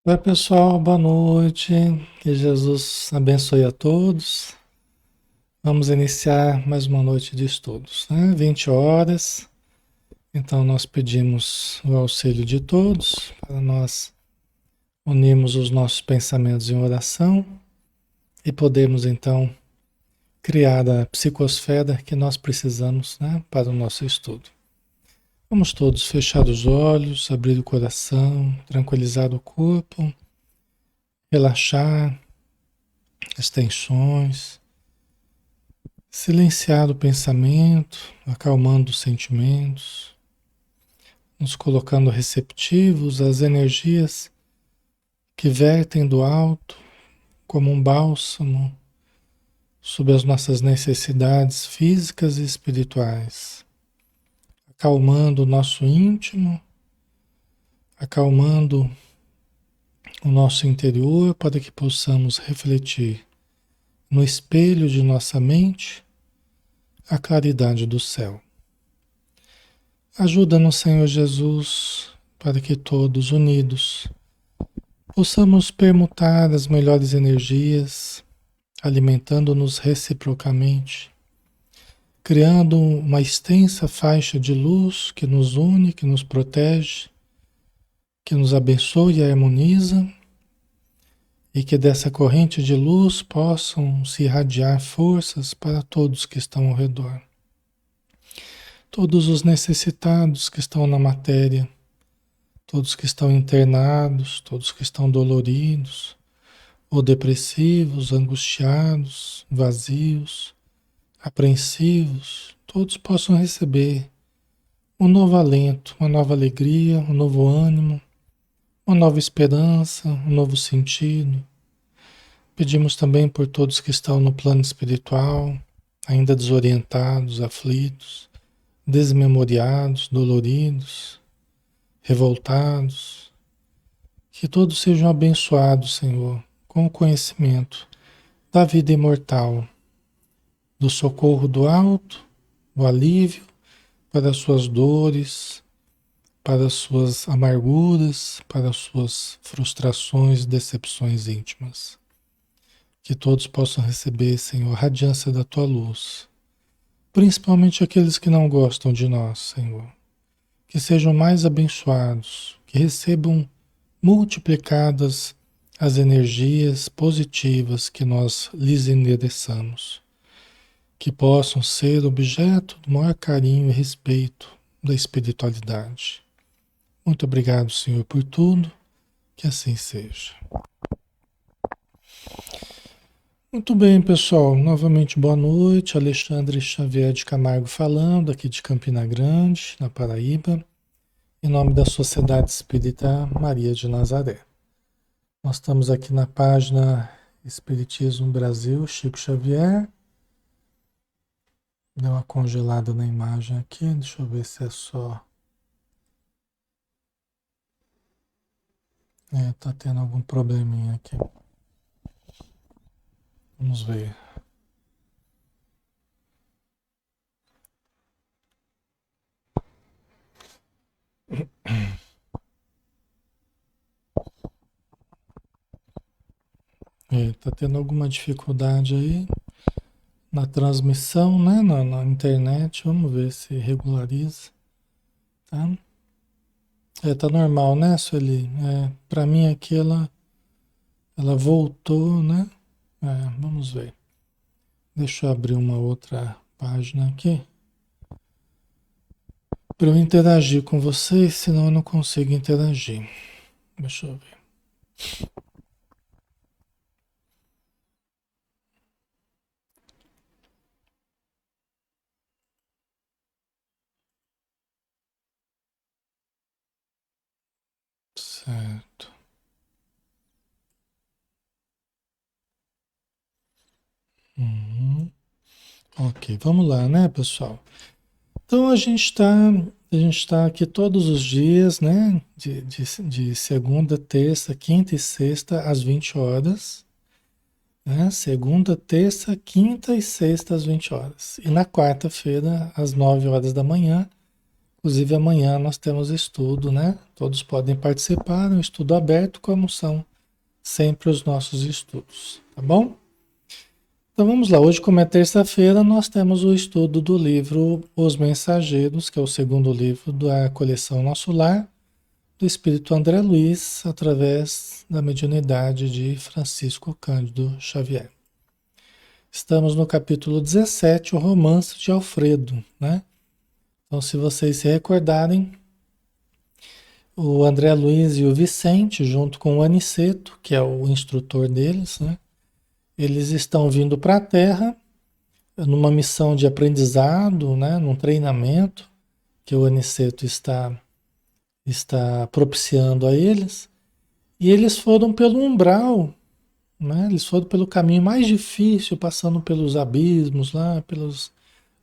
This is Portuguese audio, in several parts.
Oi, pessoal, boa noite. Que Jesus abençoe a todos. Vamos iniciar mais uma noite de estudos, né? 20 horas. Então, nós pedimos o auxílio de todos para nós unirmos os nossos pensamentos em oração e podermos, então, criar a psicosfera que nós precisamos, né, para o nosso estudo. Vamos todos fechar os olhos, abrir o coração, tranquilizar o corpo, relaxar as tensões. Silenciar o pensamento, acalmando os sentimentos, nos colocando receptivos às energias que vertem do alto como um bálsamo sobre as nossas necessidades físicas e espirituais, acalmando o nosso íntimo, acalmando o nosso interior para que possamos refletir no espelho de nossa mente a claridade do céu. Ajuda-nos, Senhor Jesus, para que todos unidos possamos permutar as melhores energias, alimentando-nos reciprocamente, criando uma extensa faixa de luz que nos une, que nos protege, que nos abençoe e harmoniza, e que dessa corrente de luz possam se irradiar forças para todos que estão ao redor. Todos os necessitados que estão na matéria, todos que estão internados, todos que estão doloridos, ou depressivos, angustiados, vazios, apreensivos, todos possam receber um novo alento, uma nova alegria, um novo ânimo, uma nova esperança, um novo sentido. Pedimos também por todos que estão no plano espiritual, ainda desorientados, aflitos, desmemoriados, doloridos, revoltados, que todos sejam abençoados, Senhor, com o conhecimento da vida imortal, do socorro do alto, o alívio para as suas dores, para as suas amarguras, para as suas frustrações, decepções íntimas. Que todos possam receber, Senhor, a radiância da tua luz, principalmente aqueles que não gostam de nós, Senhor. Que sejam mais abençoados, que recebam multiplicadas as energias positivas que nós lhes endereçamos, que possam ser objeto do maior carinho e respeito da espiritualidade. Muito obrigado, Senhor, por tudo, que assim seja. Muito bem, pessoal. Novamente, boa noite. Alexandre Xavier de Camargo falando, aqui de Campina Grande, na Paraíba, em nome da Sociedade Espírita Maria de Nazaré. Nós estamos aqui na página Espiritismo Brasil, Chico Xavier. Deu uma congelada na imagem aqui, deixa eu ver se é só. Tá tendo algum probleminha aqui. Vamos ver. Tá tendo alguma dificuldade aí na transmissão, né? Na internet. Vamos ver se regulariza, tá? Tá normal, né, Sueli? Para mim aqui ela voltou, né? Vamos ver. Deixa eu abrir uma outra página aqui para eu interagir com vocês, senão eu não consigo interagir. Deixa eu ver. Certo. Uhum. Ok, vamos lá, né, pessoal? Então a gente tá aqui todos os dias, né? De segunda, terça, quinta e sexta, às 20 horas. Né? Segunda, terça, quinta e sexta, às 20 horas. E na quarta-feira, às 9 horas da manhã, Inclusive amanhã nós temos estudo, né? Todos podem participar, um estudo aberto, como são sempre os nossos estudos, tá bom? Então vamos lá, hoje como é terça-feira, nós temos o estudo do livro Os Mensageiros, que é o segundo livro da coleção Nosso Lar, do Espírito André Luiz, através da mediunidade de Francisco Cândido Xavier. Estamos no capítulo 17, o Romance de Alfredo, né? Então, se vocês se recordarem, o André Luiz e o Vicente, junto com o Aniceto, que é o instrutor deles, né? Eles estão vindo para a Terra numa missão de aprendizado, né? Num treinamento que o Aniceto está propiciando a eles. E eles foram pelo umbral, né? Eles foram pelo caminho mais difícil, passando pelos abismos lá, pelos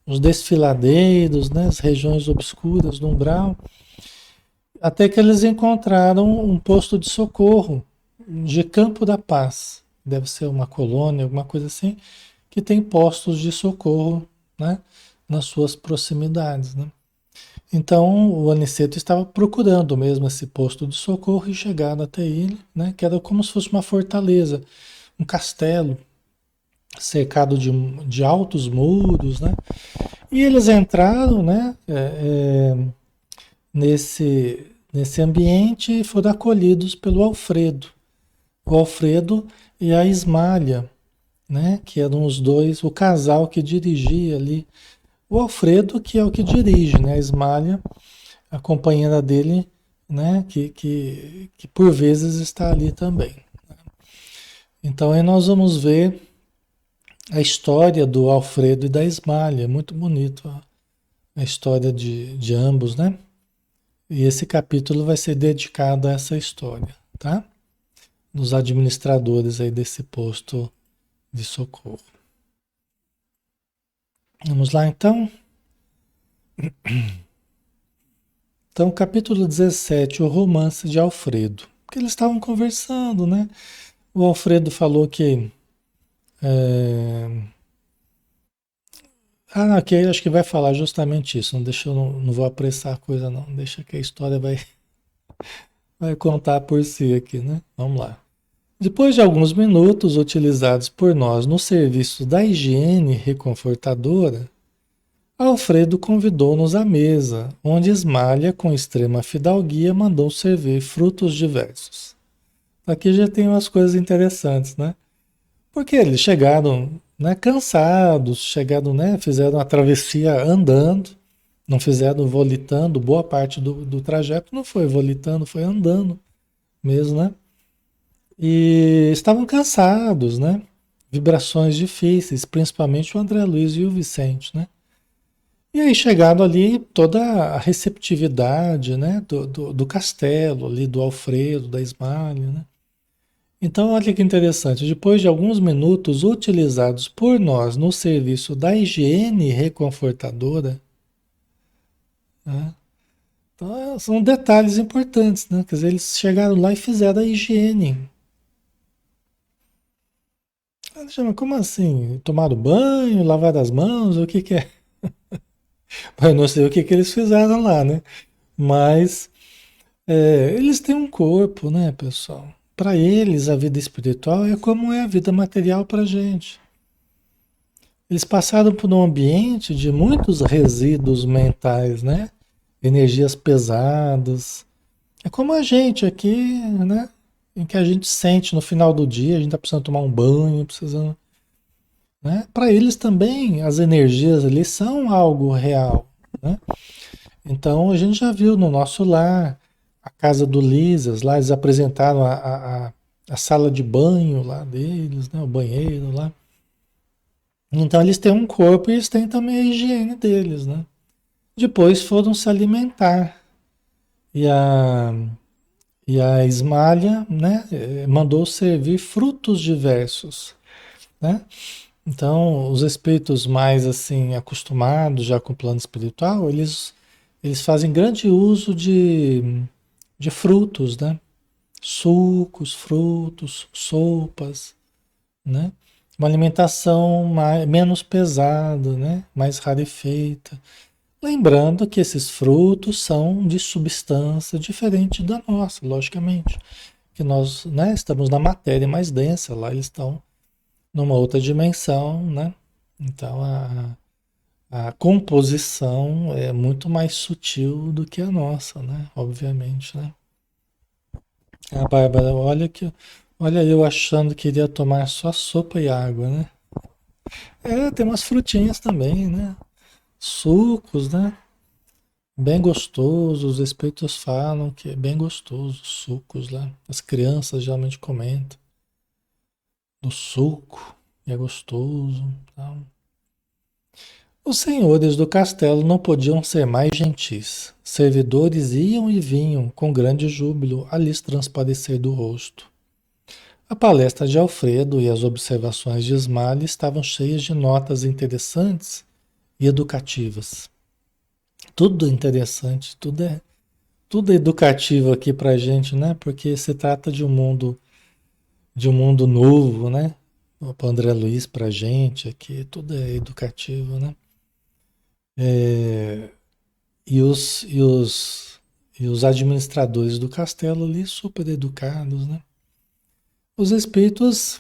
os desfiladeiros, né? As regiões obscuras do umbral. Até que eles encontraram um posto de socorro de Campo da Paz. Deve ser uma colônia, alguma coisa assim, que tem postos de socorro, né, nas suas proximidades, né? Então o Aniceto estava procurando mesmo esse posto de socorro e chegado até ele, né, que era como se fosse uma fortaleza, um castelo cercado de altos muros, né? E eles entraram, né, nesse ambiente e foram acolhidos pelo Alfredo. O Alfredo e a Ismália, né? Que eram os dois, o casal que dirigia ali. O Alfredo, que é o que dirige, né? A Ismália, a companheira dele, né? Que por vezes está ali também. Então aí nós vamos ver a história do Alfredo e da Ismália. Muito bonito a história de ambos, né? E esse capítulo vai ser dedicado a essa história, tá? Dos administradores aí desse posto de socorro. Vamos lá então? Então, capítulo 17, o romance de Alfredo. Porque eles estavam conversando, né? O Alfredo falou que. é, não, aqui acho que vai falar justamente isso. Não deixa, eu não vou apressar a coisa, não. Deixa que a história vai contar por si aqui, né? Vamos lá. Depois de alguns minutos utilizados por nós no serviço da higiene reconfortadora, Alfredo convidou-nos à mesa, onde Ismália, com extrema fidalguia, mandou servir frutos diversos. Aqui já tem umas coisas interessantes, né? Porque eles chegaram, né, cansados, chegaram, né, fizeram a travessia andando, não fizeram volitando, boa parte do trajeto não foi volitando, foi andando mesmo, né? E estavam cansados, né? Vibrações difíceis, principalmente o André Luiz e o Vicente, né? E aí chegado ali toda a receptividade, né, do castelo ali, do Alfredo, da Ismália, né? Então olha que interessante, depois de alguns minutos utilizados por nós no serviço da higiene reconfortadora, né? Então são detalhes importantes, né? Quer dizer, eles chegaram lá e fizeram a higiene. Mas como assim? Tomaram banho, lavaram as mãos, o que que é? Eu não sei o que que eles fizeram lá, né? Mas eles têm um corpo, né, pessoal? Para eles, a vida espiritual é como é a vida material para a gente. Eles passaram por um ambiente de muitos resíduos mentais, né? Energias pesadas. É como a gente aqui, né? Em que a gente sente no final do dia, a gente está precisando tomar um banho, precisando, né? Para eles também, as energias ali são algo real, né? Então a gente já viu no nosso lar, a casa do Lisas, lá eles apresentaram a sala de banho lá deles, né? O banheiro lá. Então eles têm um corpo e eles têm também a higiene deles, né? Depois foram se alimentar. E a Ismália, né, mandou servir frutos diversos, né? Então, os espíritos mais assim acostumados já com o plano espiritual, eles fazem grande uso de frutos, né? Sucos, frutos, sopas, né? Uma alimentação menos pesada, né? Mais rarefeita. Lembrando que esses frutos são de substância diferente da nossa, logicamente. Que nós, né, estamos na matéria mais densa, lá eles estão numa outra dimensão, né? Então a composição é muito mais sutil do que a nossa, né? Obviamente, né? A Bárbara, olha eu achando que iria tomar só sopa e água, né? É, tem umas frutinhas também, né? Sucos, né? Bem gostosos, os espíritos falam que é bem gostoso, os sucos lá. As crianças geralmente comentam do suco, e é gostoso, tal. Os senhores do castelo não podiam ser mais gentis. Servidores iam e vinham com grande júbilo a lhes transparecer do rosto. A palestra de Alfredo e as observações de Smiley estavam cheias de notas interessantes e educativas. Tudo interessante, tudo é educativo aqui pra gente, né? Porque se trata de um mundo novo, né? O André Luiz pra gente aqui, tudo é educativo, né? É, e os administradores do castelo ali, super educados, né? Os espíritos,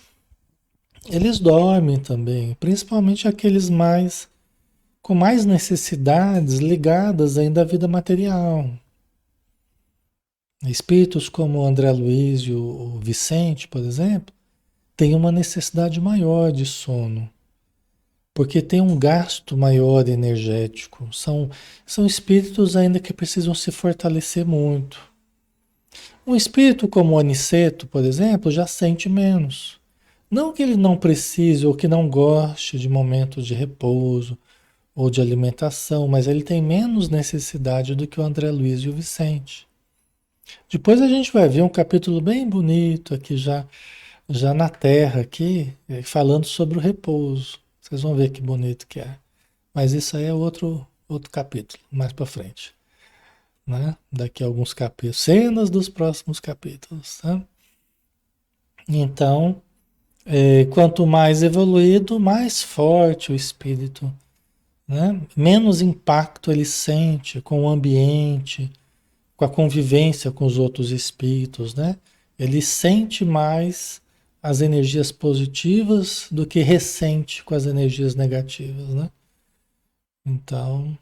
eles dormem também, principalmente aqueles com mais necessidades ligadas ainda à vida material. Espíritos como o André Luiz e o Vicente, por exemplo, têm uma necessidade maior de sono, porque tem um gasto maior energético. São espíritos ainda que precisam se fortalecer muito. Um espírito como o Aniceto, por exemplo, já sente menos. Não que ele não precise ou que não goste de momentos de repouso ou de alimentação, mas ele tem menos necessidade do que o André Luiz e o Vicente. Depois a gente vai ver um capítulo bem bonito aqui já na Terra aqui, falando sobre o repouso. Vocês vão ver que bonito que é. Mas isso aí é outro capítulo, mais para frente, né? Daqui a alguns capítulos, cenas dos próximos capítulos, tá? Então, quanto mais evoluído, mais forte o espírito, né? Menos impacto ele sente com o ambiente, com a convivência com os outros espíritos, né? Ele sente mais as energias positivas do que ressente com as energias negativas, né? Então,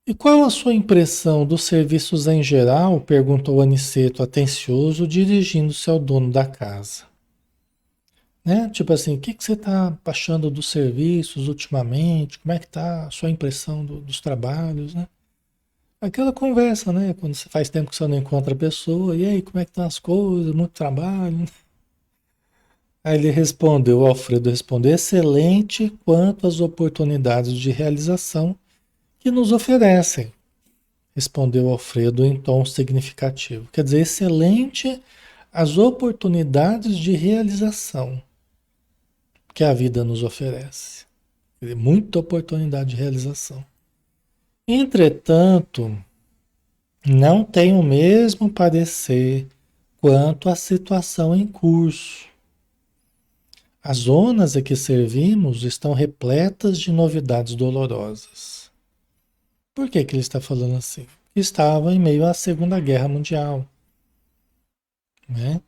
e qual a sua impressão dos serviços em geral? Perguntou Aniceto, atencioso, dirigindo-se ao dono da casa. Né? Tipo assim, o que que você está achando dos serviços ultimamente? Como é que está a sua impressão dos trabalhos, né? Aquela conversa, né? Quando você faz tempo que você não encontra a pessoa, e aí, como é que estão as coisas? Muito trabalho, né? Aí ele respondeu, o Alfredo respondeu, excelente quanto às oportunidades de realização que nos oferecem, respondeu Alfredo em tom significativo. Quer dizer, excelente as oportunidades de realização que a vida nos oferece. Quer dizer, muita oportunidade de realização. Entretanto, não tem o mesmo parecer quanto à situação em curso. As zonas a que servimos estão repletas de novidades dolorosas. Por que que ele está falando assim? Estava em meio à Segunda Guerra Mundial, né?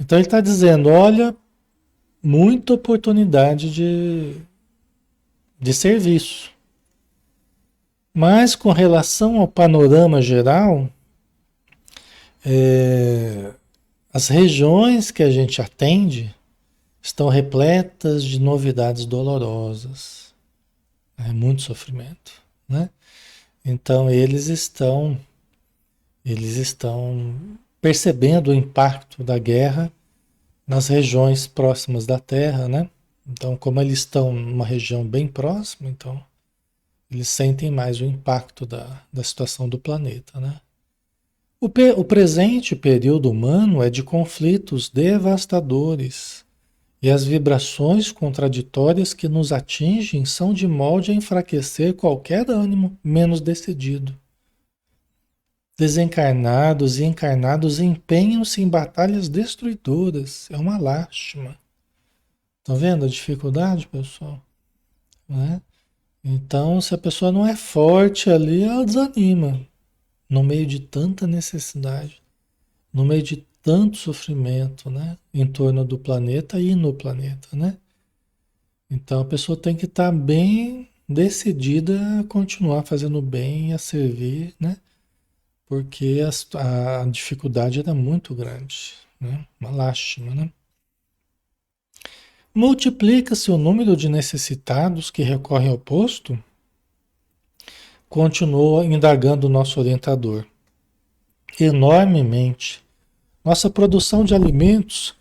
Então ele está dizendo, olha, muita oportunidade de serviço. Mas com relação ao panorama geral, é, as regiões que a gente atende estão repletas de novidades dolorosas. É muito sofrimento, né? Então eles estão percebendo o impacto da guerra nas regiões próximas da Terra, né? Então, como eles estão numa região bem próxima, então eles sentem mais o impacto da situação do planeta, né? O presente período humano é de conflitos devastadores e as vibrações contraditórias que nos atingem são de molde a enfraquecer qualquer ânimo menos decidido. Desencarnados e encarnados empenham-se em batalhas destruidoras. É uma lástima. Estão vendo a dificuldade, pessoal? Né? Então, se a pessoa não é forte ali, ela desanima. No meio de tanta necessidade, no meio de tanto sofrimento, né? Em torno do planeta e no planeta, né? Então, a pessoa tem que estar bem decidida a continuar fazendo bem, a servir, né? Porque a dificuldade era muito grande, né? Uma lástima, né? Multiplica-se o número de necessitados que recorrem ao posto? Continua indagando o nosso orientador. Enormemente. Nossa produção de alimentos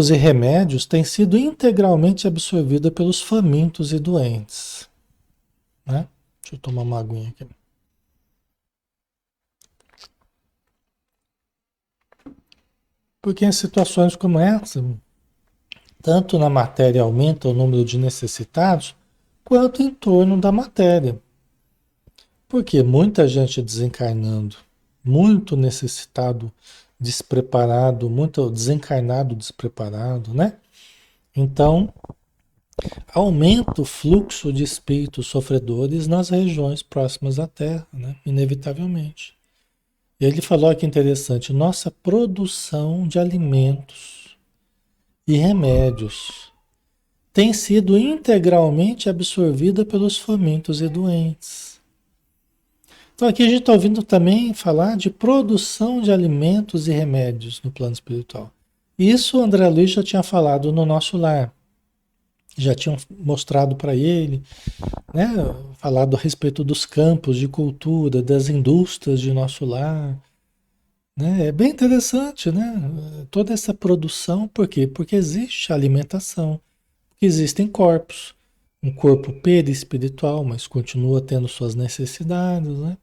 e remédios tem sido integralmente absorvida pelos famintos e doentes, né? Deixa eu tomar uma aguinha aqui. Porque em situações como essa, tanto na matéria aumenta o número de necessitados, quanto em torno da matéria. Porque muita gente desencarnando, muito necessitado, despreparado, muito desencarnado, despreparado, né? Então, aumenta o fluxo de espíritos sofredores nas regiões próximas à Terra, né? Inevitavelmente. E ele falou que interessante, nossa produção de alimentos e remédios tem sido integralmente absorvida pelos famintos e doentes. Então aqui a gente está ouvindo também falar de produção de alimentos e remédios no plano espiritual. Isso o André Luiz já tinha falado no nosso lar. Já tinham mostrado para ele, né? Falado a respeito dos campos de cultura, das indústrias de nosso lar. Né? É bem interessante, né? Toda essa produção, por quê? Porque existe alimentação, porque existem corpos. Um corpo perispiritual, mas continua tendo suas necessidades, né?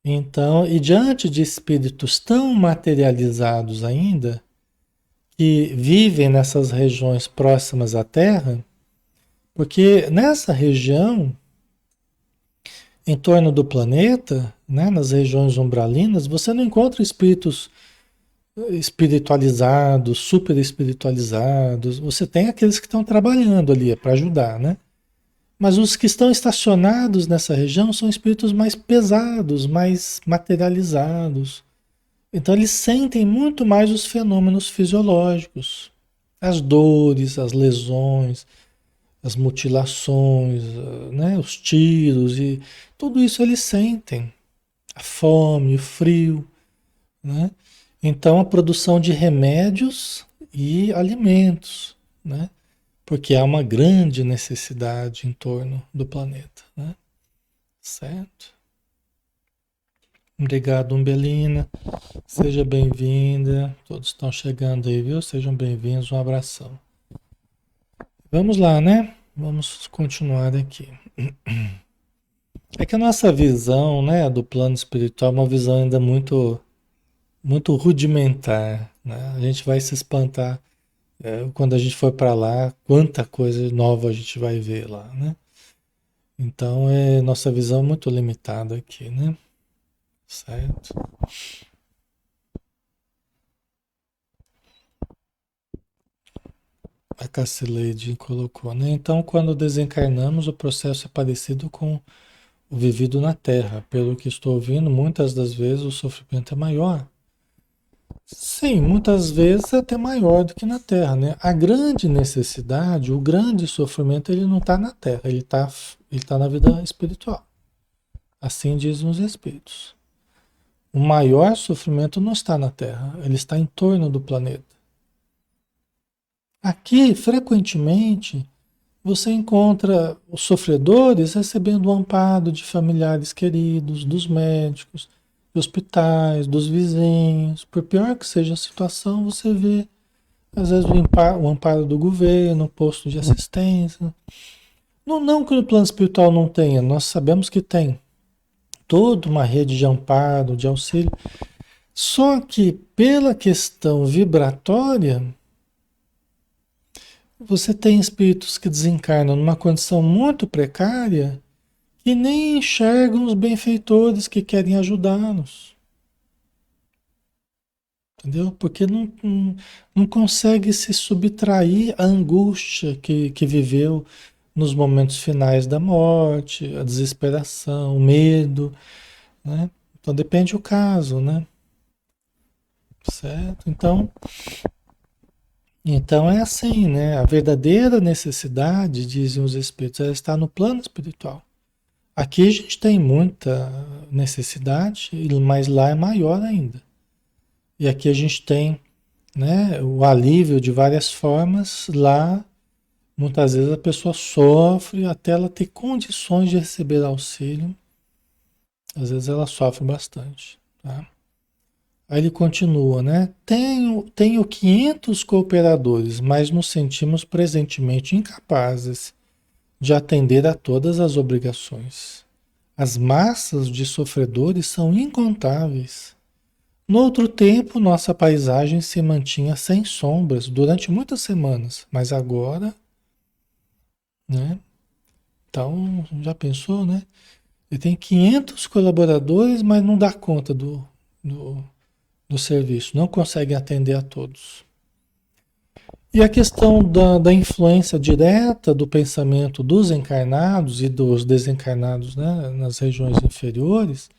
Então, e diante de espíritos tão materializados ainda, que vivem nessas regiões próximas à Terra, porque nessa região, em torno do planeta, né, nas regiões umbralinas, você não encontra espíritos espiritualizados, super espiritualizados. Você tem aqueles que estão trabalhando ali para ajudar, né? Mas os que estão estacionados nessa região são espíritos mais pesados, mais materializados. Então eles sentem muito mais os fenômenos fisiológicos, as dores, as lesões, as mutilações, né, os tiros e tudo isso eles sentem. A fome, o frio, né? Então a produção de remédios e alimentos, né? Porque há uma grande necessidade em torno do planeta, né? Certo? Obrigado, Umbelina. Seja bem-vinda. Todos estão chegando aí, viu? Sejam bem-vindos. Um abração. Vamos lá, né? Vamos continuar aqui. É que a nossa visão, né, do plano espiritual é uma visão ainda muito rudimentar, né? A gente vai se espantar quando a gente for para lá, quanta coisa nova a gente vai ver lá, né? Então, nossa visão é muito limitada aqui, né? Certo? A Cassileide colocou, né? Então, quando desencarnamos, o processo é parecido com o vivido na Terra. Pelo que estou ouvindo, muitas das vezes o sofrimento é maior. Sim, muitas vezes é até maior do que na Terra, né? A grande necessidade, o grande sofrimento, ele não está na Terra, ele tá na vida espiritual. Assim dizem os Espíritos. O maior sofrimento não está na Terra, ele está em torno do planeta. Aqui, frequentemente, você encontra os sofredores recebendo o amparo de familiares queridos, dos médicos, dos hospitais, dos vizinhos. Por pior que seja a situação, você vê, às vezes, o amparo do governo, posto de assistência. Não, não que no plano espiritual não tenha, nós sabemos que tem toda uma rede de amparo, de auxílio. Só que pela questão vibratória, você tem espíritos que desencarnam numa condição muito precária e nem enxergam os benfeitores que querem ajudá-los. Entendeu? Porque não consegue se subtrair à angústia que viveu, nos momentos finais da morte, a desesperação, o medo, né? Então depende do caso, né? Certo? Então é assim, né? A verdadeira necessidade, dizem os espíritos, ela está no plano espiritual. Aqui a gente tem muita necessidade, mas lá é maior ainda. E aqui a gente tem, né, o alívio de várias formas. Lá, muitas vezes a pessoa sofre até ela ter condições de receber auxílio. Às vezes ela sofre bastante, tá? Aí ele continua, né? Tenho 500 cooperadores, mas nos sentimos presentemente incapazes de atender a todas as obrigações. As massas de sofredores são incontáveis. No outro tempo, nossa paisagem se mantinha sem sombras durante muitas semanas, mas agora, né? Então, já pensou, né? Ele tem 500 colaboradores, mas não dá conta do, do serviço, não consegue atender a todos. E a questão da influência direta do pensamento dos encarnados e dos desencarnados, né, nas regiões inferiores,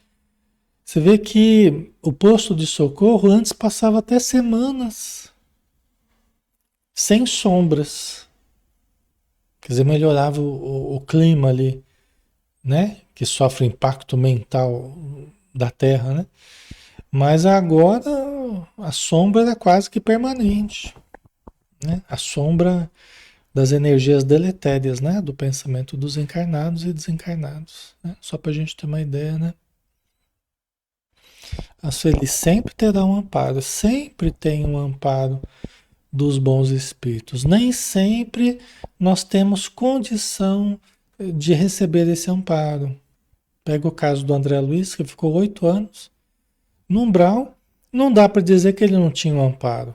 você vê que o posto de socorro antes passava até semanas sem sombras. Quer dizer, melhorava o clima ali, né? Que sofre impacto mental da Terra, né? Mas agora a sombra era quase que permanente, né? A sombra das energias deletérias, né? Do pensamento dos encarnados e desencarnados, né? Só para a gente ter uma ideia, né? Ele sempre terá um amparo, sempre tem um amparo dos bons espíritos. Nem sempre nós temos condição de receber esse amparo. Pega o caso do André Luiz, que ficou 8 anos no umbral, não dá para dizer que ele não tinha um amparo.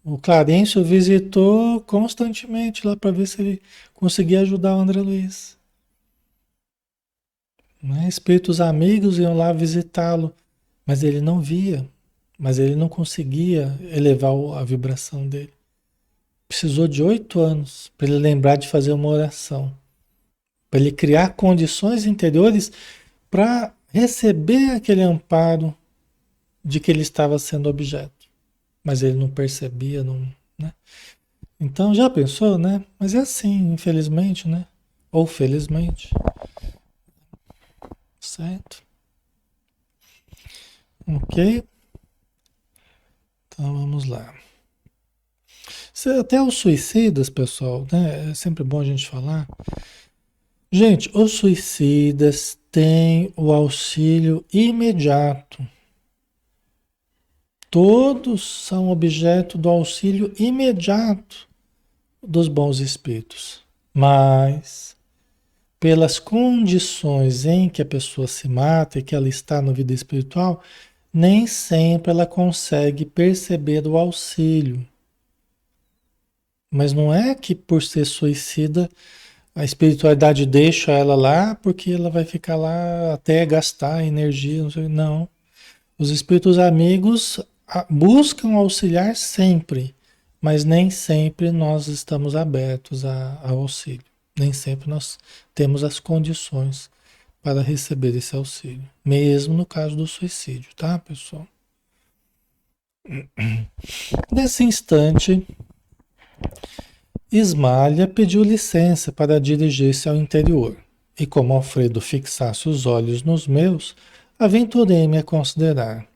O Clarencio visitou constantemente lá para ver se ele conseguia ajudar o André Luiz. Né? Espíritos amigos iam lá visitá-lo, mas ele não via, mas ele não conseguia elevar a vibração dele. Precisou de 8 anos para ele lembrar de fazer uma oração, para ele criar condições interiores para receber aquele amparo de que ele estava sendo objeto. Mas ele não percebia, não, né? Então já pensou, né? Mas é assim, infelizmente, né? Ou felizmente, certo? Ok? Então vamos lá. Até os suicidas, pessoal, né? É sempre bom a gente falar. Gente, os suicidas têm o auxílio imediato. Todos são objeto do auxílio imediato dos bons espíritos. Mas, pelas condições em que a pessoa se mata e que ela está na vida espiritual, nem sempre ela consegue perceber o auxílio. Mas não é que por ser suicida a espiritualidade deixa ela lá porque ela vai ficar lá até gastar energia, não sei, não. Os espíritos amigos buscam auxiliar sempre, mas nem sempre nós estamos abertos a auxílio. Nem sempre nós temos as condições para receber esse auxílio, mesmo no caso do suicídio, tá, pessoal? Nesse instante, Ismália pediu licença para dirigir-se ao interior, e como Alfredo fixasse os olhos nos meus, aventurei-me a considerar.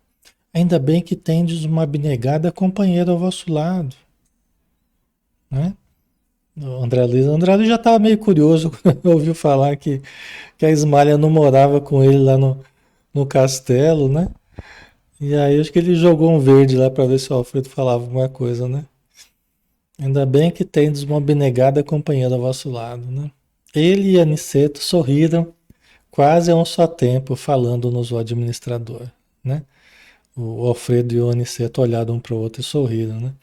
Ainda bem que tendes uma abnegada companheira ao vosso lado, né? O André Luiz já estava meio curioso quando ouviu falar que a Ismália não morava com ele lá no castelo, né? E aí acho que ele jogou um verde lá para ver se o Alfredo falava alguma coisa, né? Ainda bem que tendes uma abnegada companheira ao vosso lado, né? Ele e Aniceto sorriram quase a um só tempo, falando-nos o administrador, né? O Alfredo e o Aniceto olharam um para o outro e sorriram, né?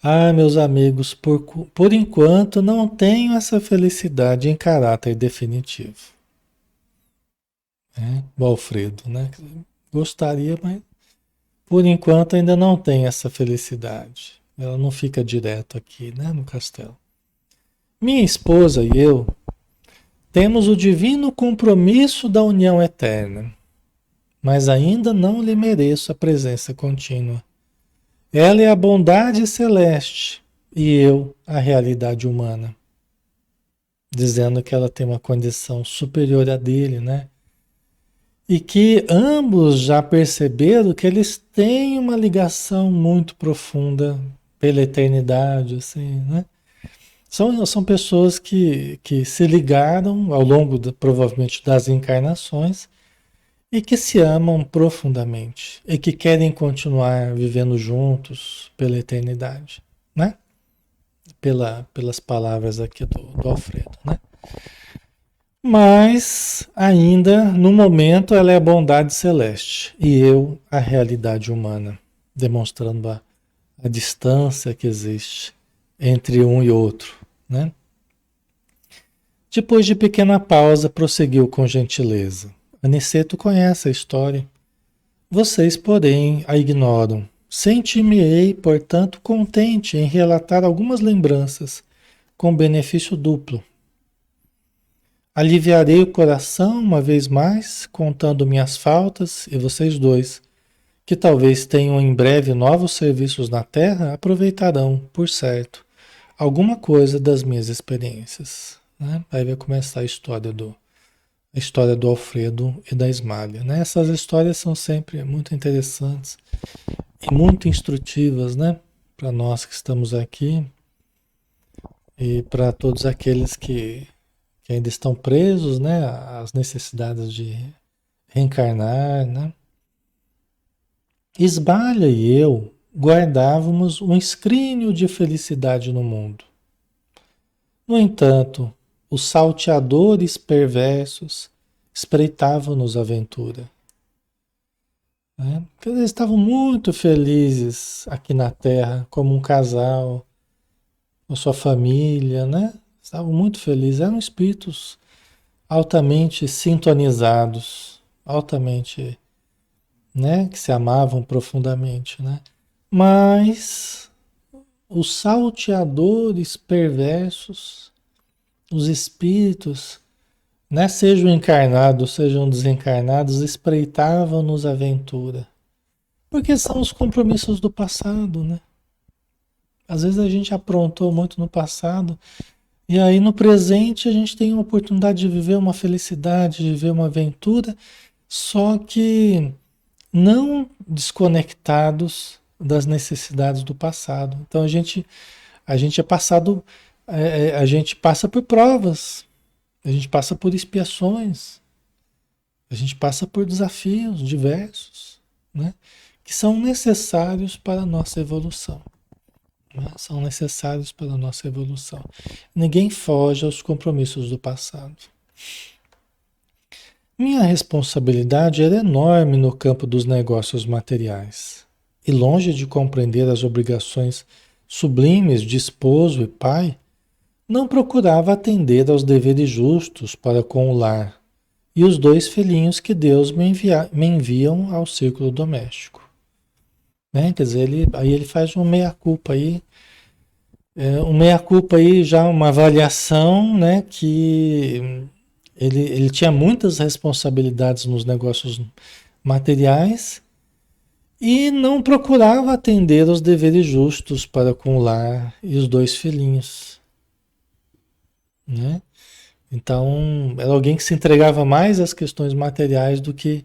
Ah, meus amigos, por enquanto não tenho essa felicidade em caráter definitivo. Né? O Alfredo, né? Gostaria, mas por enquanto ainda não tem essa felicidade. Ela não fica direto aqui, né, no castelo. Minha esposa e eu temos o divino compromisso da união eterna, mas ainda não lhe mereço a presença contínua. Ela é a bondade celeste e eu a realidade humana, dizendo que ela tem uma condição superior à dele, né? E que ambos já perceberam que eles têm uma ligação muito profunda pela eternidade, assim, né? São pessoas que se ligaram ao longo, provavelmente, das encarnações e que se amam profundamente e que querem continuar vivendo juntos pela eternidade, né? Pelas palavras aqui do Alfredo, né? Mas ainda no momento ela é a bondade celeste e eu a realidade humana, demonstrando a distância que existe entre um e outro, né? Depois de pequena pausa, prosseguiu com gentileza. Aniceto conhece a história. Vocês, porém, a ignoram. Sentir-me-ei, portanto, contente em relatar algumas lembranças, com benefício duplo. Aliviarei o coração uma vez mais, contando minhas faltas, e vocês dois, que talvez tenham em breve novos serviços na Terra, aproveitarão, por certo, alguma coisa das minhas experiências. Né? Aí vai começar a história do Alfredo e da Ismália. Né? Essas histórias são sempre muito interessantes e muito instrutivas, né? Para nós que estamos aqui e para todos aqueles que ainda estão presos, né? Às necessidades de reencarnar, né? Ismália e eu guardávamos um escrínio de felicidade no mundo. No entanto, os salteadores perversos espreitavam-nos a aventura. Né? Porque eles estavam muito felizes aqui na Terra, como um casal, com sua família, né? Estavam muito felizes, eram espíritos altamente sintonizados, altamente, né? Que se amavam profundamente, né? Mas os salteadores perversos, os espíritos, né, sejam encarnados, sejam desencarnados, espreitavam-nos a aventura. Porque são os compromissos do passado, né? Às vezes a gente aprontou muito no passado, e aí no presente a gente tem a oportunidade de viver uma felicidade, de viver uma aventura, só que não desconectados das necessidades do passado. Então a gente é passado, a gente passa por provas, a gente passa por expiações, a gente passa por desafios diversos, né? Que são necessários para a nossa evolução. Né? São necessários para a nossa evolução. Ninguém foge aos compromissos do passado. Minha responsabilidade era enorme no campo dos negócios materiais. E longe de compreender as obrigações sublimes de esposo e pai, não procurava atender aos deveres justos para com o lar e os dois filhinhos que Deus me enviam ao círculo doméstico. Né? Quer dizer, aí ele faz um meia-culpa aí, um meia-culpa aí já uma avaliação, né, que ele tinha muitas responsabilidades nos negócios materiais e não procurava atender aos deveres justos para com o lar e os dois filhinhos, né? Então, era alguém que se entregava mais às questões materiais do que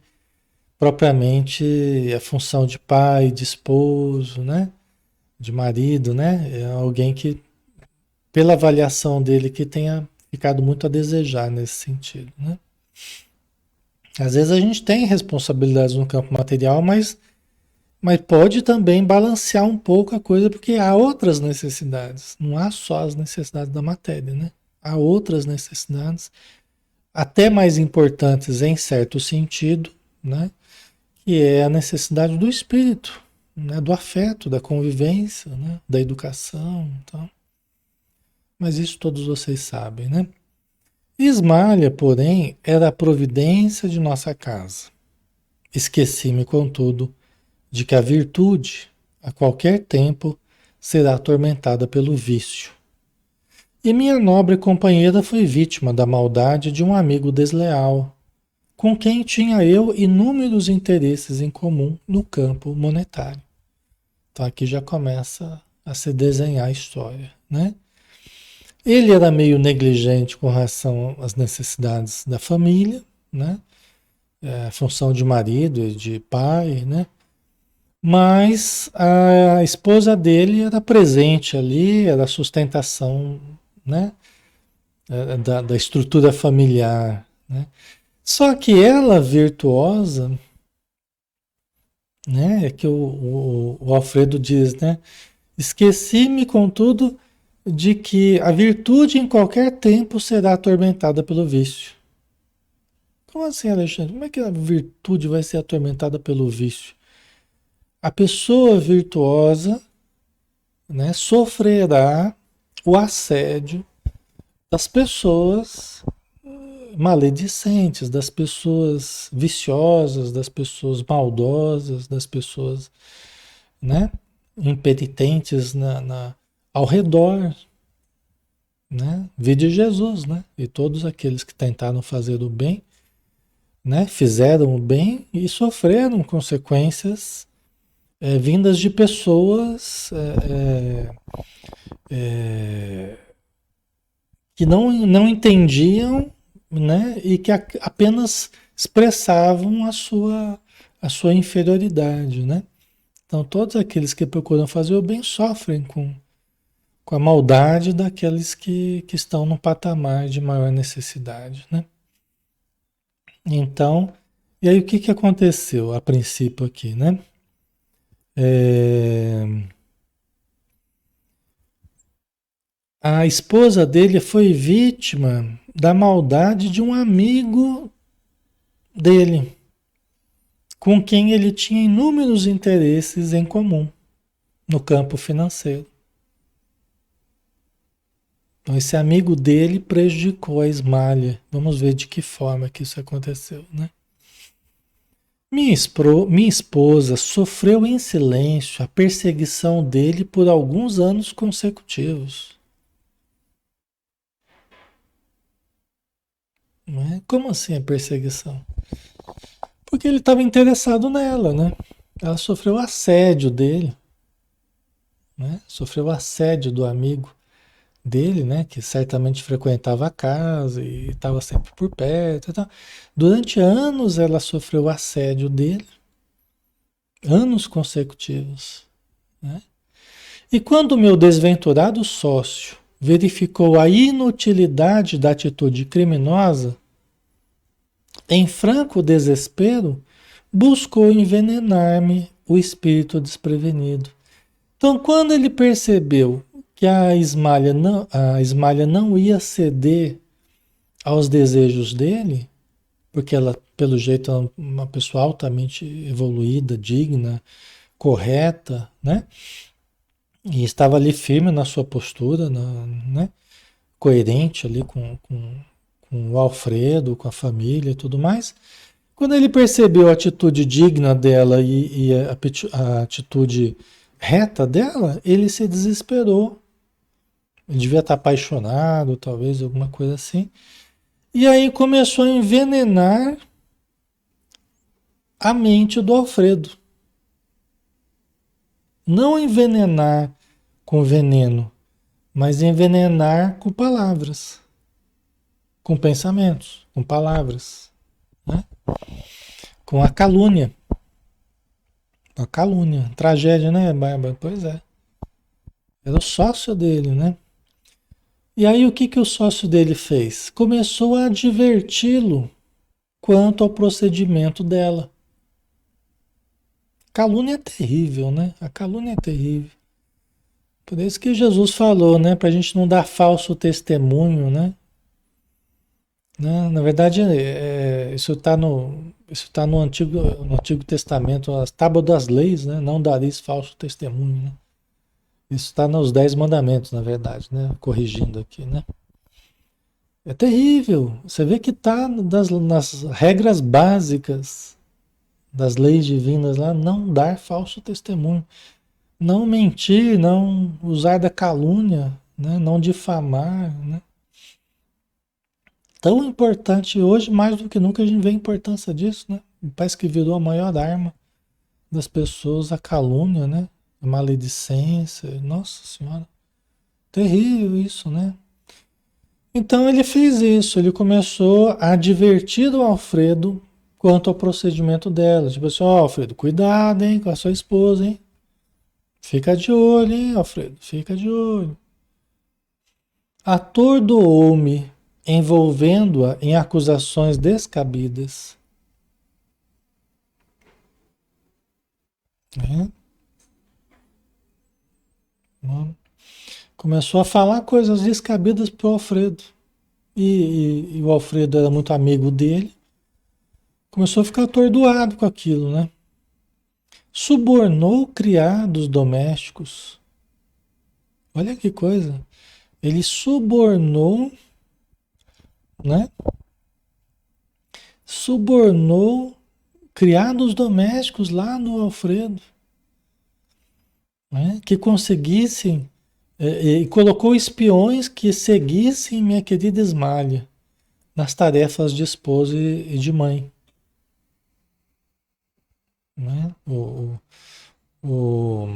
propriamente a função de pai, de esposo, né? De marido, né? É alguém que, pela avaliação dele, que tenha ficado muito a desejar nesse sentido, né? Às vezes a gente tem responsabilidades no campo material, mas pode também balancear um pouco a coisa, porque há outras necessidades. Não há só as necessidades da matéria, né? Há outras necessidades, até mais importantes em certo sentido, né? Que é a necessidade do espírito, né? Do afeto, da convivência, né? Da educação, então. Mas isso todos vocês sabem, né? Ismália, porém, era a providência de nossa casa. Esqueci-me, contudo, de que a virtude, a qualquer tempo, será atormentada pelo vício. E minha nobre companheira foi vítima da maldade de um amigo desleal, com quem tinha eu inúmeros interesses em comum no campo monetário. Então aqui já começa a se desenhar a história, né? Ele era meio negligente com relação às necessidades da família, né? A função de marido e de pai, né? Mas a esposa dele era presente ali, era a sustentação, né? Da estrutura familiar, né? Só que ela, virtuosa, né? É que o Alfredo diz, né? Esqueci-me, contudo, de que a virtude em qualquer tempo será atormentada pelo vício. Como assim, Alexandre? Como é que a virtude vai ser atormentada pelo vício? A pessoa virtuosa, né, sofrerá o assédio das pessoas maledicentes, das pessoas viciosas, das pessoas maldosas, das pessoas, né, impenitentes ao redor, né? Vide Jesus, né? E todos aqueles que tentaram fazer o bem, né, fizeram o bem e sofreram consequências vindas de pessoas é, que não entendiam, né, e que apenas expressavam a sua inferioridade, né? Então, todos aqueles que procuram fazer o bem sofrem com a maldade daqueles que estão no patamar de maior necessidade, né? Então, e aí o que aconteceu a princípio aqui, né? É, a esposa dele foi vítima da maldade de um amigo dele, com quem ele tinha inúmeros interesses em comum no campo financeiro. Então, esse amigo dele prejudicou a Ismália. Vamos ver de que forma que isso aconteceu, né? Minha esposa sofreu em silêncio a perseguição dele por alguns anos consecutivos. Não é? Como assim a perseguição? Porque ele estava interessado nela, né? Ela sofreu assédio dele, né? Sofreu assédio do amigo dele, né? Que certamente frequentava a casa e estava sempre por perto e tal. Durante anos ela sofreu assédio dele, anos consecutivos, né? E quando o meu desventurado sócio verificou a inutilidade da atitude criminosa, em franco desespero, buscou envenenar-me o espírito desprevenido. Então, quando ele percebeu que a Ismália não ia ceder aos desejos dele, porque ela, pelo jeito, é uma pessoa altamente evoluída, digna, correta, né? E estava ali firme na sua postura, né? Coerente ali com o Alfredo, com a família e tudo mais. Quando ele percebeu a atitude digna dela e a atitude reta dela, ele se desesperou. Ele devia estar apaixonado, talvez, alguma coisa assim. E aí começou a envenenar a mente do Alfredo. Não envenenar com veneno, mas envenenar com palavras, com pensamentos, com palavras, né? Com a calúnia. A calúnia. Tragédia, né, Bárbara? Pois é. Era o sócio dele, né? E aí o que o sócio dele fez? Começou a adverti-lo quanto ao procedimento dela. Calúnia é terrível, né? A calúnia é terrível. Por isso que Jesus falou, né? Para a gente não dar falso testemunho, né? Na verdade, isso tá no Antigo Testamento, as tábuas das leis, né? Não dareis falso testemunho, né? Isso está nos 10 mandamentos, na verdade, né? Corrigindo aqui, né? É terrível. Você vê que está nas regras básicas das leis divinas lá, não dar falso testemunho. Não mentir, não usar da calúnia, né? Não difamar, né? Tão importante hoje, mais do que nunca, a gente vê a importância disso, né? Parece que virou a maior arma das pessoas, a calúnia, né? A maledicência. Nossa Senhora, terrível isso, né? Então ele fez isso, ele começou a advertir o Alfredo quanto ao procedimento dela. Tipo assim, ó, Alfredo, cuidado, hein, com a sua esposa, hein? Fica de olho, hein, Alfredo, fica de olho. Atordoou-me, envolvendo-a em acusações descabidas. Né? Começou a falar coisas descabidas pro Alfredo. E o Alfredo era muito amigo dele. Começou a ficar atordoado com aquilo, né? Subornou criados domésticos. Olha que coisa. Ele subornou, né? Subornou criados domésticos lá no Alfredo, né? Que conseguissem, e colocou espiões que seguissem minha querida Ismália nas tarefas de esposa e de mãe, né? O, o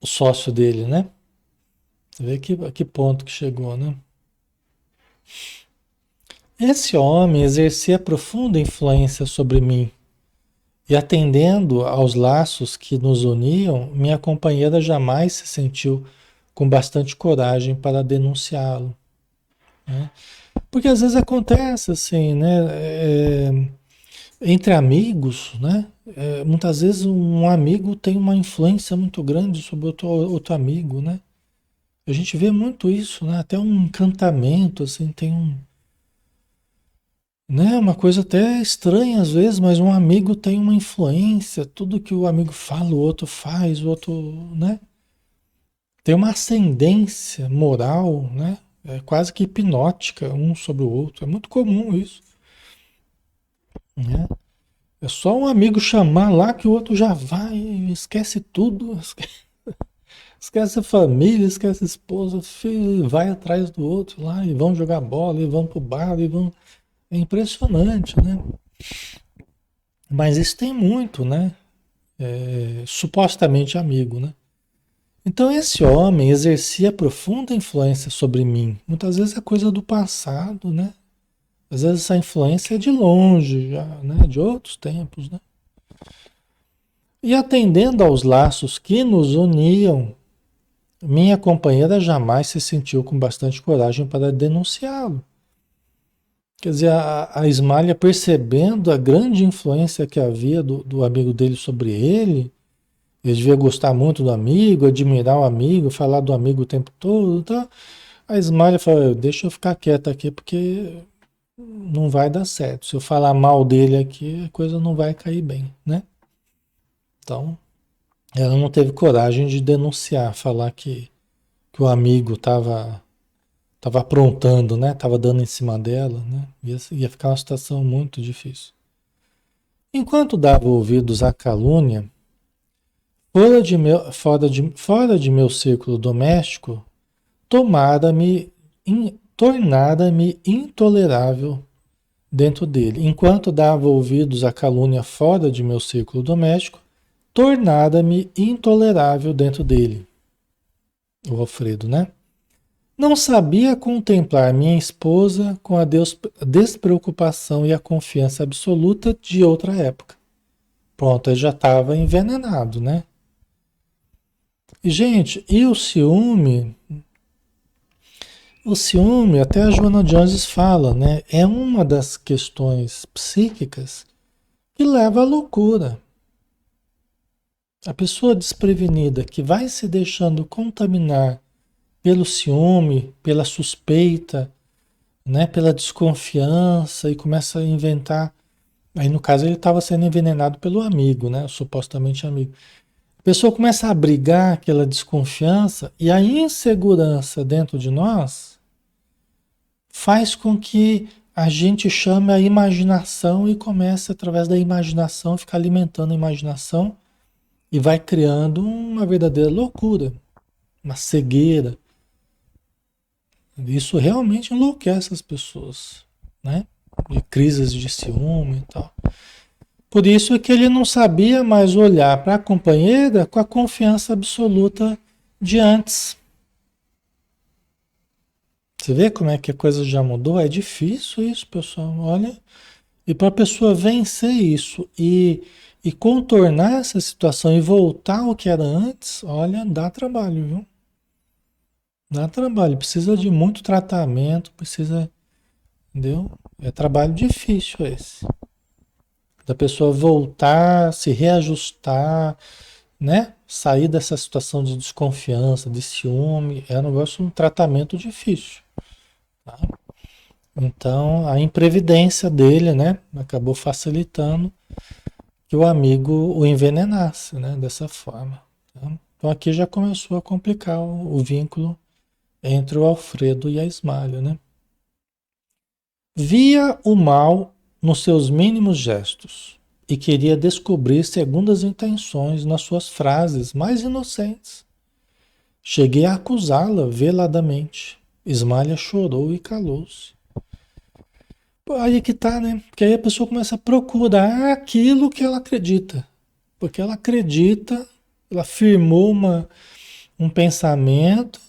sócio dele, né? Você vê que ponto que chegou, né? Esse homem exercia profunda influência sobre mim, e atendendo aos laços que nos uniam, minha companheira jamais se sentiu com bastante coragem para denunciá-lo, né? Porque às vezes acontece assim, né? Entre amigos, né? Muitas vezes um amigo tem uma influência muito grande sobre outro amigo, né? A gente vê muito isso, né? Até um encantamento, assim, tem um, né? Uma coisa até estranha às vezes, mas um amigo tem uma influência, tudo que o amigo fala, o outro faz, o outro, né? Tem uma ascendência moral, né? É quase que hipnótica um sobre o outro. É muito comum isso, né? É só um amigo chamar lá que o outro já vai, esquece tudo, esquece a família, esquece a esposa, filho, vai atrás do outro lá e vão jogar bola, e vão pro bar, e vão. É impressionante, né? Mas isso tem muito, né? Supostamente amigo, né? Então esse homem exercia profunda influência sobre mim. Muitas vezes é coisa do passado, né? Às vezes essa influência é de longe, já, né? De outros tempos, né? E atendendo aos laços que nos uniam, minha companheira jamais se sentiu com bastante coragem para denunciá-lo. Quer dizer, a Ismália, percebendo a grande influência que havia do amigo dele sobre ele, ele devia gostar muito do amigo, admirar o amigo, falar do amigo o tempo todo. Então, a Ismália falou: deixa eu ficar quieta aqui, porque não vai dar certo. Se eu falar mal dele aqui, a coisa não vai cair bem, né? Então, ela não teve coragem de denunciar, falar que o amigo estava aprontando, né? Tava dando em cima dela, né? Ia ficar uma situação muito difícil. Enquanto dava ouvidos à calúnia, fora de meu círculo doméstico, tornara-me intolerável dentro dele. Enquanto dava ouvidos à calúnia fora de meu círculo doméstico, tornara-me intolerável dentro dele. O Alfredo, né? Não sabia contemplar minha esposa com a despreocupação e a confiança absoluta de outra época. Pronto, ele já estava envenenado, né? E, gente, e o ciúme? O ciúme, até a Joana Jones fala, né? É uma das questões psíquicas que leva à loucura. A pessoa desprevenida que vai se deixando contaminar pelo ciúme, pela suspeita, né, pela desconfiança e começa a inventar. Aí no caso ele estava sendo envenenado pelo amigo, né, supostamente amigo. A pessoa começa a abrigar aquela desconfiança e a insegurança dentro de nós faz com que a gente chame a imaginação e comece através da imaginação ficar alimentando a imaginação e vai criando uma verdadeira loucura, uma cegueira. Isso realmente enlouquece as pessoas, né? De crises de ciúme e tal. Por isso é que ele não sabia mais olhar para a companheira com a confiança absoluta de antes. Você vê como é que a coisa já mudou? É difícil isso, pessoal. Olha, e para a pessoa vencer isso e contornar essa situação e voltar ao que era antes, olha, dá trabalho, viu? Dá trabalho. Precisa de muito tratamento, precisa, entendeu? É trabalho difícil esse. Da pessoa voltar, se reajustar, né? Sair dessa situação de desconfiança, de ciúme, é um negócio, um tratamento difícil, tá? Então, a imprevidência dele, né, acabou facilitando que o amigo o envenenasse, né, dessa forma, tá? Então, aqui já começou a complicar o vínculo entre o Alfredo e a Ismália, né? Via o mal nos seus mínimos gestos e queria descobrir segundas intenções nas suas frases mais inocentes. Cheguei a acusá-la veladamente. Ismália chorou e calou-se. Pô, aí que tá, né? Porque aí a pessoa começa a procurar aquilo que ela acredita. Porque ela acredita, ela firmou um pensamento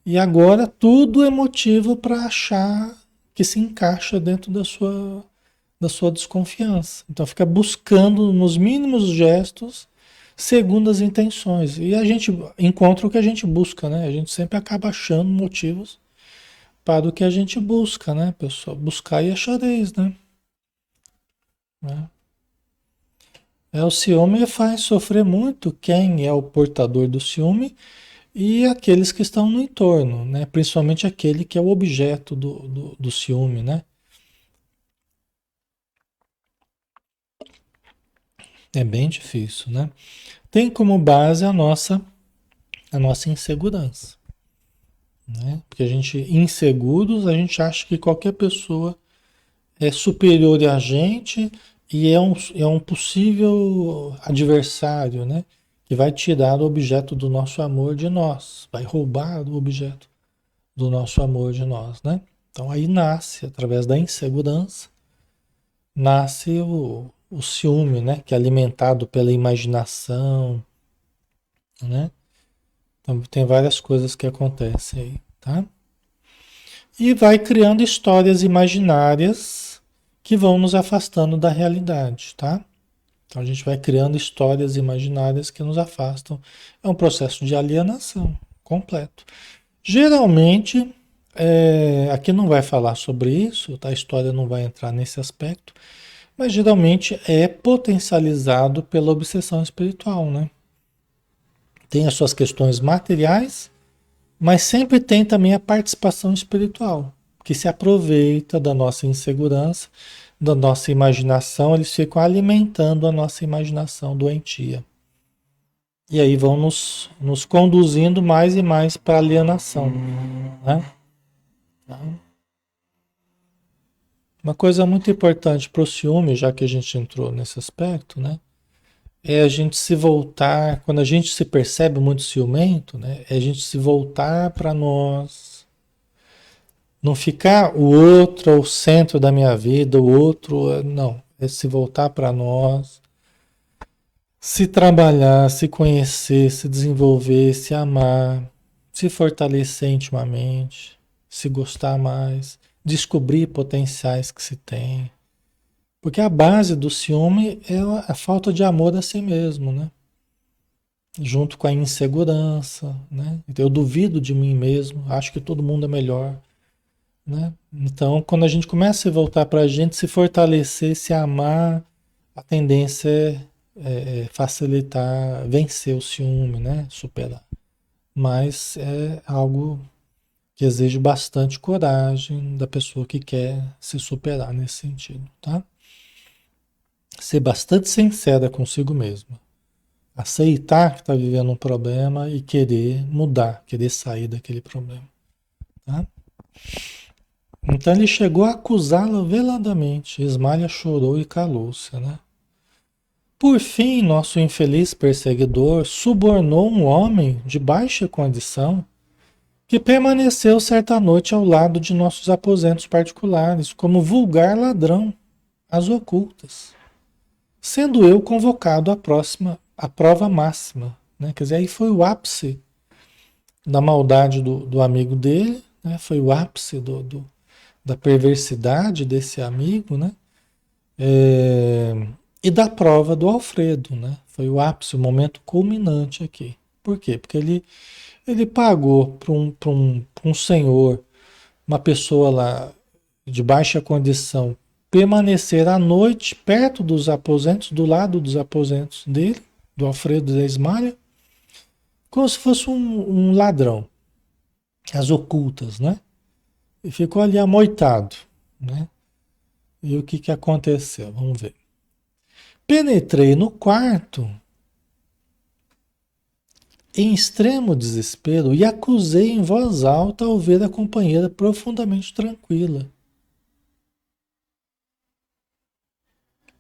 e agora tudo é motivo para achar que se encaixa dentro da sua desconfiança. Então fica buscando nos mínimos gestos segundas intenções. E a gente encontra o que a gente busca, né? A gente sempre acaba achando motivos para o que a gente busca, né, pessoal? Buscar e achareis, né? O ciúme faz sofrer muito quem é o portador do ciúme e aqueles que estão no entorno, né? Principalmente aquele que é o objeto do ciúme, né? É bem difícil, né? Tem como base a nossa insegurança, né? Porque a gente, inseguros, a gente acha que qualquer pessoa é superior a gente e é um possível adversário, né? Que vai tirar o objeto do nosso amor de nós, vai roubar o objeto do nosso amor de nós, né? Então aí nasce, através da insegurança, nasce o ciúme, né? Que é alimentado pela imaginação, né? Então tem várias coisas que acontecem aí, tá? E vai criando histórias imaginárias que vão nos afastando da realidade, tá? Então a gente vai criando histórias imaginárias que nos afastam. É um processo de alienação completo. Geralmente, aqui não vai falar sobre isso, tá? A história não vai entrar nesse aspecto, mas geralmente é potencializado pela obsessão espiritual, né? Tem as suas questões materiais, mas sempre tem também a participação espiritual, que se aproveita da nossa insegurança, da nossa imaginação, eles ficam alimentando a nossa imaginação doentia. E aí vão nos conduzindo mais e mais para a alienação, né? Uma coisa muito importante para o ciúme, já que a gente entrou nesse aspecto, né? É a gente se voltar, quando a gente se percebe muito ciumento, né? É a gente se voltar para nós. Não ficar o outro é o centro da minha vida, o outro. Não. É se voltar para nós, se trabalhar, se conhecer, se desenvolver, se amar, se fortalecer intimamente, se gostar mais, descobrir potenciais que se tem. Porque a base do ciúme é a falta de amor a si mesmo, né? Junto com a insegurança, né? Eu duvido de mim mesmo, acho que todo mundo é melhor, né? Então, quando a gente começa a voltar para a gente, se fortalecer, se amar, a tendência é facilitar, vencer o ciúme, né? Superar. Mas é algo que exige bastante coragem da pessoa que quer se superar nesse sentido, tá? Ser bastante sincera consigo mesma. Aceitar que está vivendo um problema e querer mudar, querer sair daquele problema, tá? Então ele chegou a acusá-la veladamente. Ismália chorou e calou-se, né? Por fim, nosso infeliz perseguidor subornou um homem de baixa condição que permaneceu certa noite ao lado de nossos aposentos particulares, como vulgar ladrão, às ocultas, sendo eu convocado à prova máxima, né? Quer dizer, aí foi o ápice da maldade do amigo dele, né? Foi o ápice da perversidade desse amigo, né? É, e da prova do Alfredo, né? Foi o ápice, o momento culminante aqui. Por quê? Porque ele pagou para um senhor, uma pessoa lá de baixa condição, permanecer à noite perto dos aposentos, do lado dos aposentos dele, do Alfredo da Ismalha, como se fosse um ladrão, as ocultas, né? E ficou ali amoitado, né? E o que que aconteceu? Vamos ver. Penetrei no quarto em extremo desespero e acusei em voz alta ao ver a companheira profundamente tranquila.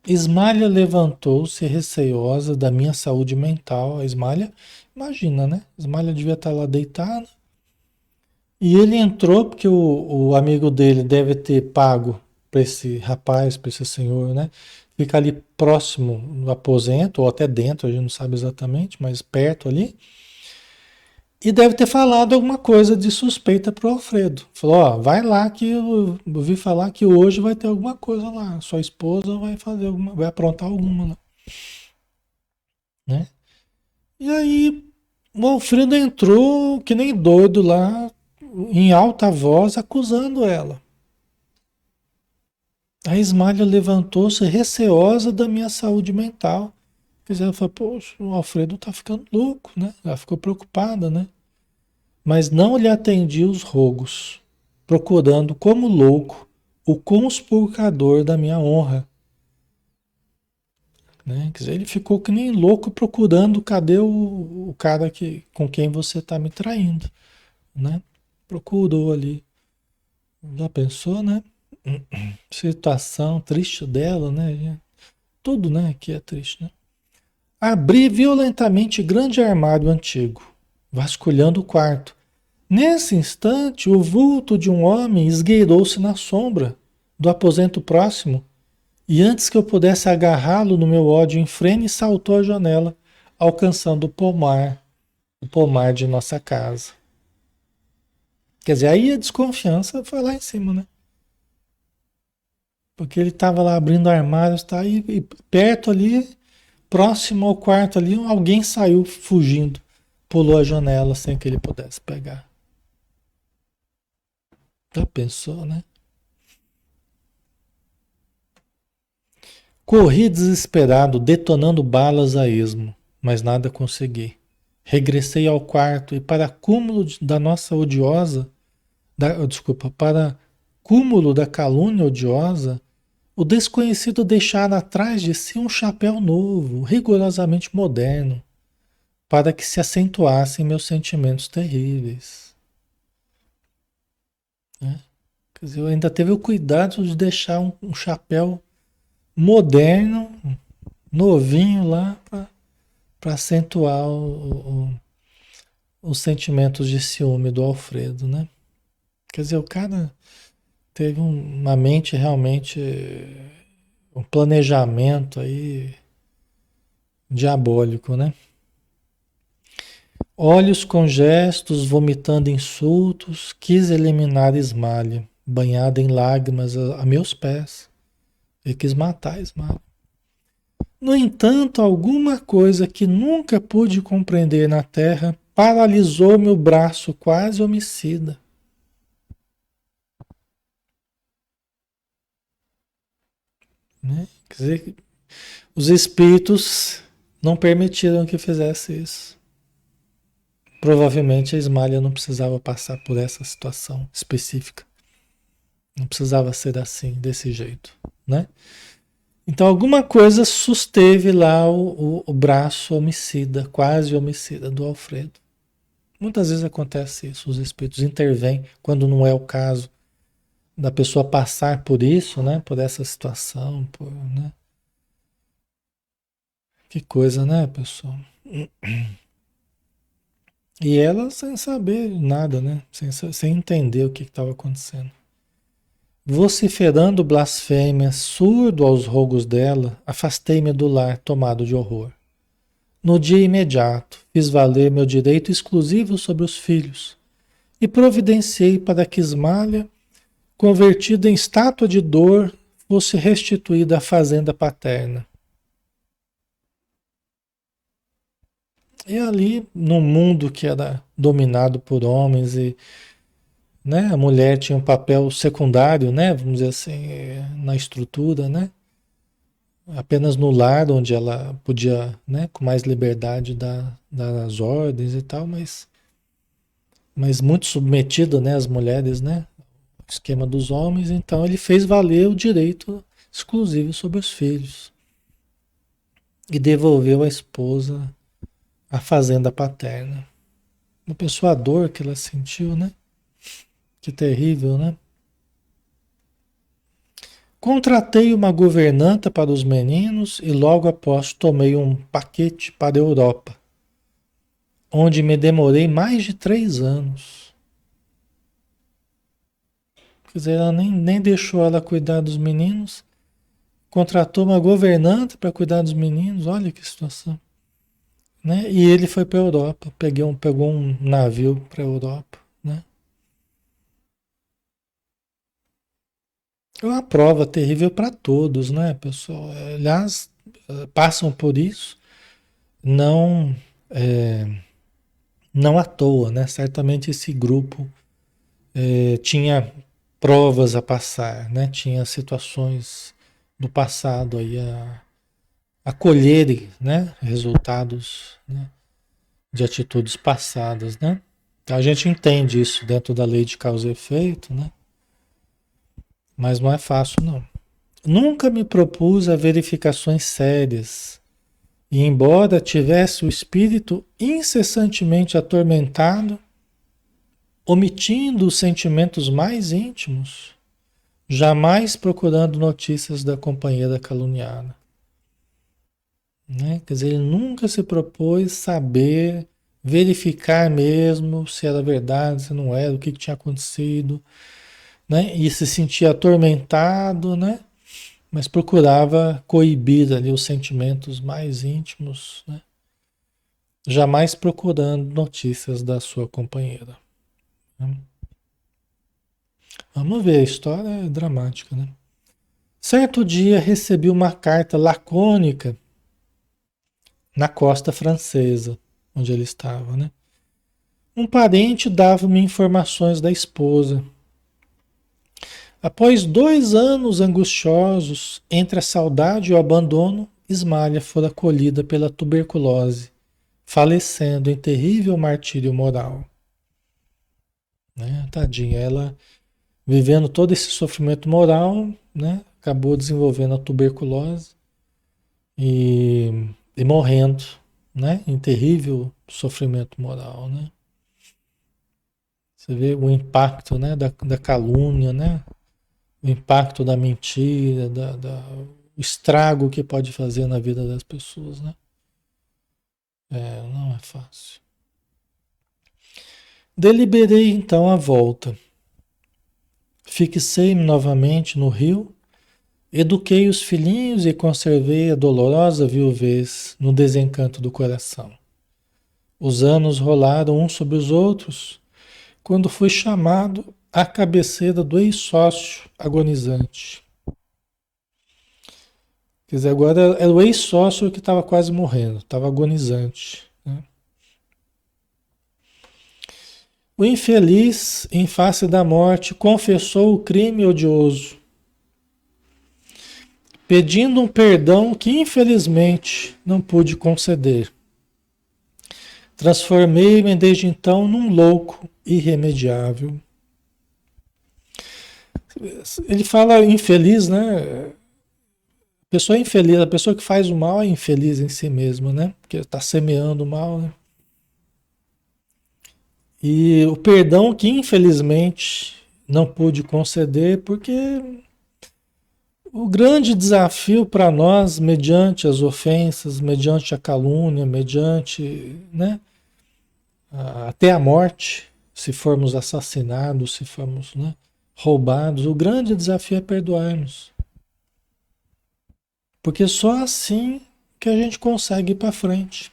Ismália levantou-se receiosa da minha saúde mental. A Ismália, imagina, né? Ismália devia estar lá deitada. E ele entrou porque o amigo dele deve ter pago para esse rapaz, para esse senhor, né? Fica ali próximo do aposento, ou até dentro, a gente não sabe exatamente, mas perto ali. E deve ter falado alguma coisa de suspeita pro Alfredo. Falou, ó, vai lá que eu ouvi falar que hoje vai ter alguma coisa lá. Sua esposa vai fazer alguma, vai aprontar alguma lá, né? E aí o Alfredo entrou que nem doido lá, em alta voz, acusando ela. A Ismália levantou-se receosa da minha saúde mental. Quer dizer, ela falou, poxa, o Alfredo tá ficando louco, né? Ela ficou preocupada, né? Mas não lhe atendi os rogos, procurando como louco o conspurcador da minha honra, né? Quer dizer, ele ficou que nem louco procurando cadê o cara com quem você está me traindo, né? Procurou ali. Já pensou, né? Situação triste dela, né? Tudo, né? Que é triste, né? Abri violentamente grande armário antigo, vasculhando o quarto. Nesse instante, o vulto de um homem esgueirou-se na sombra do aposento próximo, e antes que eu pudesse agarrá-lo no meu ódio em frene, saltou a janela, alcançando o pomar de nossa casa. Quer dizer, aí a desconfiança foi lá em cima, né? Porque ele estava lá abrindo armários, tá? E perto ali, próximo ao quarto ali, alguém saiu fugindo, pulou a janela sem que ele pudesse pegar. Já pensou, né? Corri desesperado, detonando balas a esmo, mas nada consegui. Regressei ao quarto e, para cúmulo da nossa odiosa, desculpa, para cúmulo da calúnia odiosa, o desconhecido deixara atrás de si um chapéu novo, rigorosamente moderno, para que se acentuassem meus sentimentos terríveis, né? Quer dizer, eu ainda teve o cuidado de deixar um chapéu moderno, novinho lá, para acentuar os sentimentos de ciúme do Alfredo, né? Quer dizer, o cara teve uma mente realmente, um planejamento aí diabólico, né? Olhos com gestos, vomitando insultos, quis eliminar Ismalha, banhada em lágrimas a meus pés. Ele quis matar Ismalha. No entanto, alguma coisa que nunca pude compreender na terra paralisou meu braço quase homicida. Né? Quer dizer, os espíritos não permitiram que fizesse isso. Provavelmente a Ismália não precisava passar por essa situação específica. Não precisava ser assim, desse jeito, né? Então alguma coisa susteve lá o braço homicida, quase homicida do Alfredo. Muitas vezes acontece isso, os espíritos intervêm quando não é o caso da pessoa passar por isso, né? Por essa situação, né? Que coisa, né, pessoal? E ela sem saber nada, né? Sem entender o que estava acontecendo. Vociferando blasfêmias, surdo aos rogos dela, afastei-me do lar, tomado de horror. No dia imediato, fiz valer meu direito exclusivo sobre os filhos e providenciei para que Ismália, convertida em estátua de dor, fosse restituída à fazenda paterna. E ali, num mundo que era dominado por homens e, né, a mulher tinha um papel secundário, né, vamos dizer assim, na estrutura, né, apenas no lar onde ela podia, né, com mais liberdade dar as ordens e tal, mas muito submetida, né, às mulheres, né, o esquema dos homens, então ele fez valer o direito exclusivo sobre os filhos e devolveu à esposa a fazenda paterna. Uma pessoa a dor que ela sentiu, né? Que terrível, né? Contratei uma governanta para os meninos e logo após tomei um paquete para a Europa, onde me demorei mais de 3 anos. Quer dizer, ela nem deixou ela cuidar dos meninos, contratou uma governanta para cuidar dos meninos, olha que situação. Né? E ele foi para a Europa, pegou um navio para a Europa. Né? É uma prova terrível para todos, né, pessoal? Aliás, passam por isso, não, é, não à toa, né? Certamente esse grupo tinha provas a passar, né? Tinha situações do passado aí a colher, né? Resultados, né? De atitudes passadas, né? A gente entende isso dentro da lei de causa e efeito, né? Mas não é fácil, não. Nunca me propus a verificações sérias, e embora tivesse o espírito incessantemente atormentado, omitindo os sentimentos mais íntimos, jamais procurando notícias da companheira caluniada. Né? Quer dizer, ele nunca se propôs saber, verificar mesmo se era verdade, se não era, o que tinha acontecido, né? E se sentia atormentado, né? Mas procurava coibir ali os sentimentos mais íntimos, né? Jamais procurando notícias da sua companheira. Né? Vamos ver, a história é dramática, né? Certo dia recebi uma carta lacônica na costa francesa, onde ele estava, né? Um parente dava-me informações da esposa. Após 2 anos angustiosos entre a saudade e o abandono, Ismália fora acolhida pela tuberculose, falecendo em terrível martírio moral. Né? Tadinha, ela vivendo todo esse sofrimento moral, né? Acabou desenvolvendo a tuberculose e, e morrendo, né? Em terrível sofrimento moral, né? Você vê o impacto, né? Da calúnia, né? O impacto da mentira, o estrago que pode fazer na vida das pessoas, né? Não é fácil. Deliberei então a volta. Fixei-me novamente no rio, eduquei os filhinhos e conservei a dolorosa viuvez no desencanto do coração. Os anos rolaram uns sobre os outros, quando fui chamado à cabeceira do ex-sócio agonizante. Quer dizer, agora era o ex-sócio que estava quase morrendo, estava agonizante. Né? O infeliz, em face da morte, confessou o crime odioso, pedindo um perdão que infelizmente não pude conceder. Transformei-me desde então num louco irremediável. Ele fala infeliz, né? A pessoa é infeliz, a pessoa que faz o mal é infeliz em si mesma, né? Porque está semeando o mal, né? E o perdão que infelizmente não pude conceder porque O grande desafio para nós, mediante as ofensas, mediante a calúnia, mediante, né, até a morte, se formos assassinados, se formos, né, roubados, o grande desafio é perdoarmos. Porque só assim que a gente consegue ir para frente.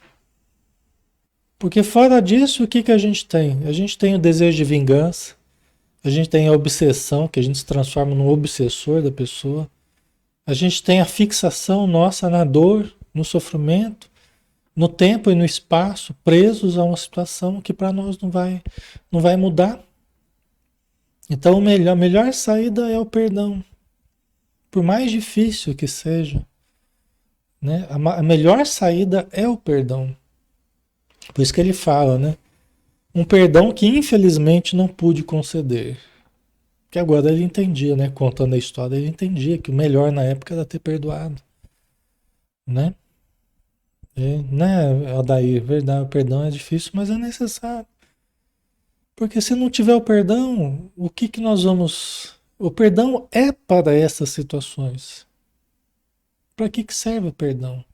Porque fora disso, o que que a gente tem? A gente tem o desejo de vingança, a gente tem a obsessão, que a gente se transforma no obsessor da pessoa. A gente tem a fixação nossa na dor, no sofrimento, no tempo e no espaço, presos a uma situação que para nós não vai mudar. Então a melhor saída é o perdão. Por mais difícil que seja, né? A melhor saída é o perdão. Por isso que ele fala, né? Um perdão que infelizmente não pude conceder. Que agora ele entendia, né? Contando a história, ele entendia que o melhor na época era ter perdoado, né? Né, Adair? Verdade, o perdão é difícil, mas é necessário. Porque se não tiver o perdão, o que que nós vamos... O perdão é para essas situações. Para que que serve o perdão?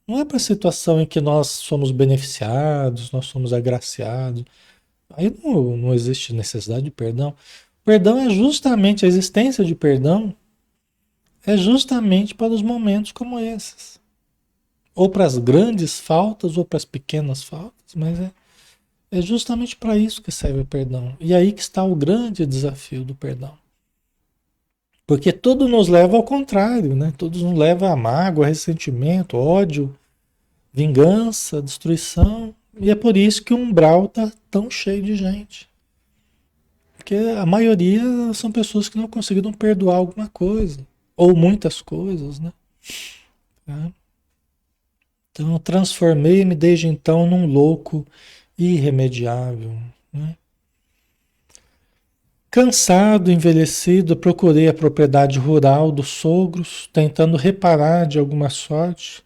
Não é para a situação em que nós somos beneficiados, nós somos agraciados. Aí não existe necessidade de perdão. Perdão é justamente, a existência de perdão é justamente para os momentos como esses. Ou para as grandes faltas, ou para as pequenas faltas, mas é justamente para isso que serve o perdão. E aí que está o grande desafio do perdão. Porque tudo nos leva ao contrário, né? Tudo nos leva a mágoa, ressentimento, ódio, vingança, destruição. E é por isso que o umbral está tão cheio de gente. Porque a maioria são pessoas que não conseguiram perdoar alguma coisa. Ou muitas coisas, né? Tá? Então, transformei-me desde então num louco irremediável, né? Cansado, envelhecido, procurei a propriedade rural dos sogros, tentando reparar de alguma sorte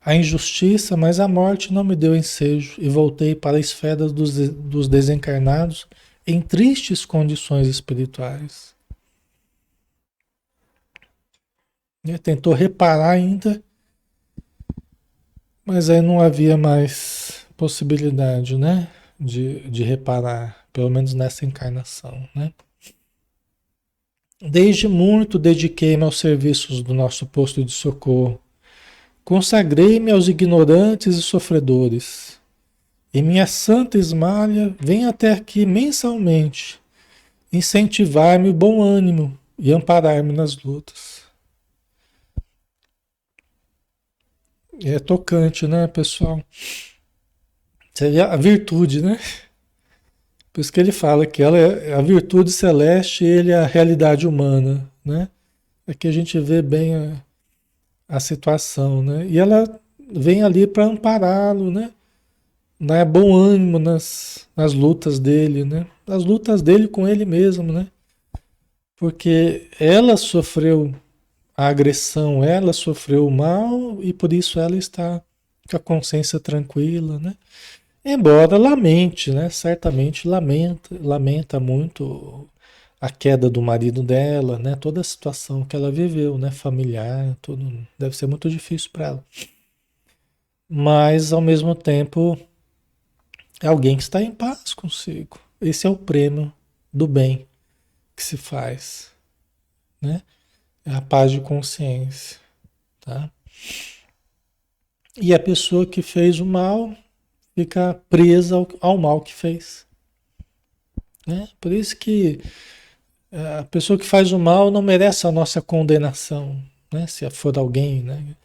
a injustiça, mas a morte não me deu ensejo e voltei para a esfera dos desencarnados em tristes condições espirituais. Tentou reparar ainda, mas aí não havia mais possibilidade, né? De reparar, pelo menos nessa encarnação, né? Desde muito dediquei-me aos serviços do nosso posto de socorro. Consagrei-me aos ignorantes e sofredores. E minha santa esmalha vem até aqui mensalmente incentivar-me o bom ânimo e amparar-me nas lutas. É tocante, né, pessoal? Seria a virtude, né? Por isso que ele fala que ela é a virtude celeste e ele é a realidade humana, né? Aqui a gente vê bem a situação, né? E ela vem ali para ampará-lo, né? Dar bom ânimo nas lutas dele, né? Nas lutas dele com ele mesmo, né? Porque ela sofreu a agressão, ela sofreu o mal e por isso ela está com a consciência tranquila, né? Embora lamente, né? Certamente lamenta muito a queda do marido dela, né? Toda a situação que ela viveu, né? Familiar, tudo deve ser muito difícil para ela. Mas ao mesmo tempo é alguém que está em paz consigo. Esse é o prêmio do bem que se faz, né? É a paz de consciência, tá? E a pessoa que fez o mal fica presa ao mal que fez, né? Por isso que a pessoa que faz o mal não merece a nossa condenação, né? Se for alguém, né?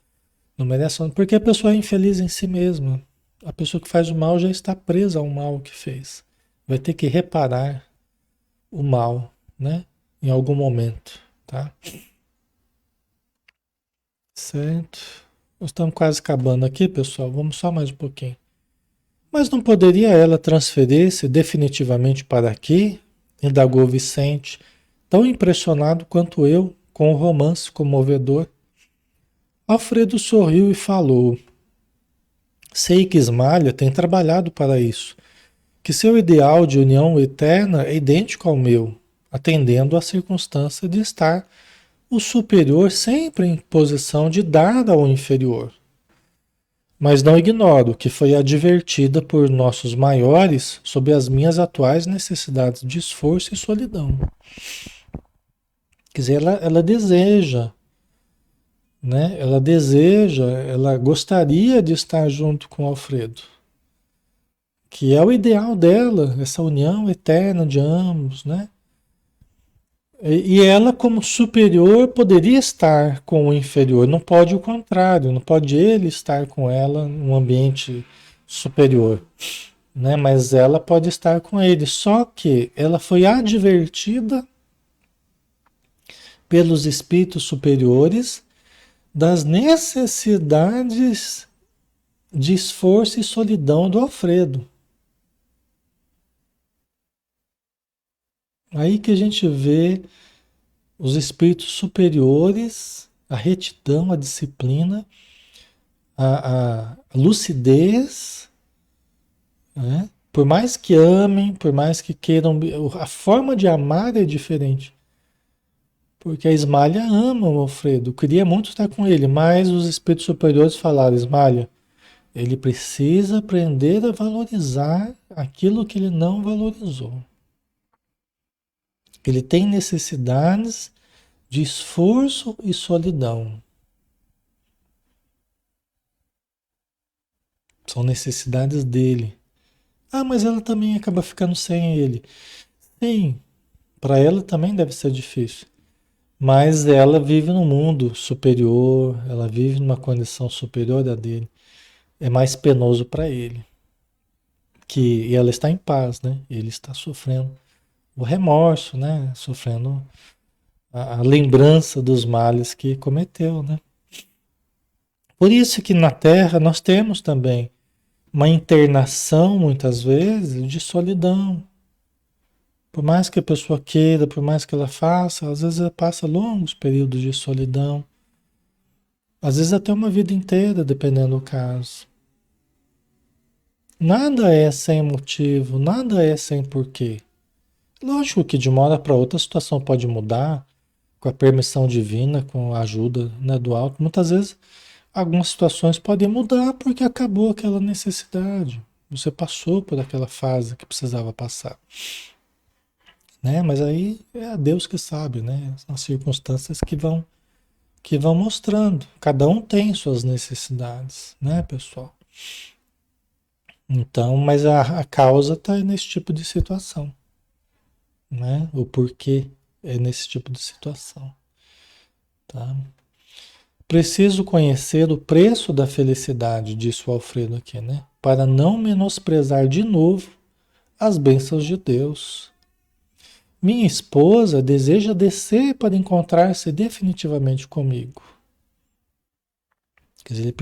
Não merece, porque a pessoa é infeliz em si mesma. A pessoa que faz o mal já está presa ao mal que fez. Vai ter que reparar o mal, né? Em algum momento, tá? Certo. Nós estamos quase acabando aqui, pessoal. Vamos só mais um pouquinho. Mas não poderia ela transferir-se definitivamente para aqui? Indagou Vicente, tão impressionado quanto eu com o romance comovedor. Alfredo sorriu e falou: sei que Ismália tem trabalhado para isso, que seu ideal de união eterna é idêntico ao meu, atendendo à circunstância de estar o superior sempre em posição de dar ao inferior. Mas não ignoro que foi advertida por nossos maiores sobre as minhas atuais necessidades de esforço e solidão. Quer dizer, ela deseja, né? Ela deseja, ela gostaria de estar junto com Alfredo, que é o ideal dela, essa união eterna de ambos, né? E ela, como superior, poderia estar com o inferior, não pode o contrário, não pode ele estar com ela num ambiente superior, né? Mas ela pode estar com ele, só que ela foi advertida pelos espíritos superiores das necessidades de esforço e solidão do Alfredo. Aí que a gente vê os espíritos superiores, a retidão, a disciplina, a lucidez, né? Por mais que amem, por mais que queiram, a forma de amar é diferente. Porque a Ismália ama o Alfredo, queria muito estar com ele, mas os espíritos superiores falaram: Ismália, ele precisa aprender a valorizar aquilo que ele não valorizou. Ele tem necessidades de esforço e solidão. São necessidades dele. Ah, mas ela também acaba ficando sem ele. Sim, para ela também deve ser difícil. Mas ela vive num mundo superior, ela vive numa condição superior à dele. É mais penoso para ele. E ela está em paz, né? Ele está sofrendo o remorso, né? Sofrendo a lembrança dos males que cometeu, né? Por isso que na Terra nós temos também uma internação, muitas vezes, de solidão. Por mais que a pessoa queira, por mais que ela faça, às vezes ela passa longos períodos de solidão. Às vezes até uma vida inteira, dependendo do caso. Nada é sem motivo, nada é sem porquê. Lógico que de uma hora para outra a situação pode mudar, com a permissão divina, com a ajuda, né, do alto. Muitas vezes algumas situações podem mudar porque acabou aquela necessidade. Você passou por aquela fase que precisava passar, né? Mas aí é Deus que sabe, né? As circunstâncias que vão mostrando. Cada um tem suas necessidades, né, pessoal? Então, mas a causa está nesse tipo de situação, né? O porquê é nesse tipo de situação, tá? Preciso conhecer o preço da felicidade, disse o Alfredo aqui, né? Para não menosprezar de novo as bênçãos de Deus. Minha esposa deseja descer para encontrar-se definitivamente comigo. Quer dizer,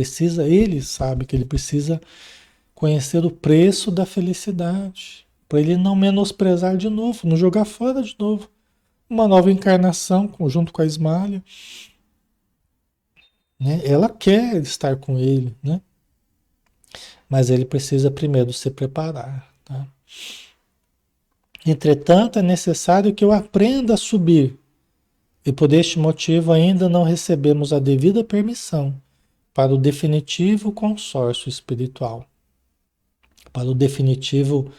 ele sabe que ele precisa conhecer o preço da felicidade, para ele não menosprezar de novo, não jogar fora de novo. Uma nova encarnação junto com a Ismália, né? Ela quer estar com ele, né? Mas ele precisa primeiro se preparar, tá? Entretanto, é necessário que eu aprenda a subir, e por este motivo ainda não recebemos a devida permissão para o definitivo consórcio espiritual, para o definitivo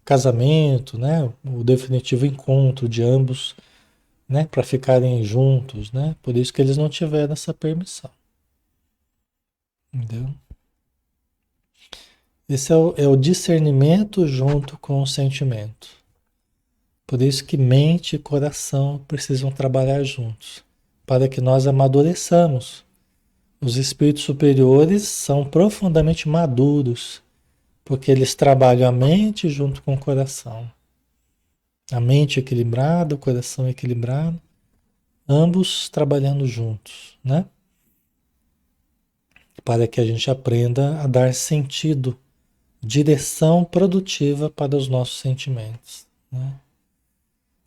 casamento, né? O definitivo encontro de ambos, né? Para ficarem juntos, né? Por isso que eles não tiveram essa permissão, entendeu? Esse é o discernimento junto com o sentimento. Por isso que mente e coração precisam trabalhar juntos, para que nós amadureçamos. Os espíritos superiores são profundamente maduros, porque eles trabalham a mente junto com o coração. A mente equilibrada, o coração equilibrado, ambos trabalhando juntos, né? Para que a gente aprenda a dar sentido, direção produtiva para os nossos sentimentos, né?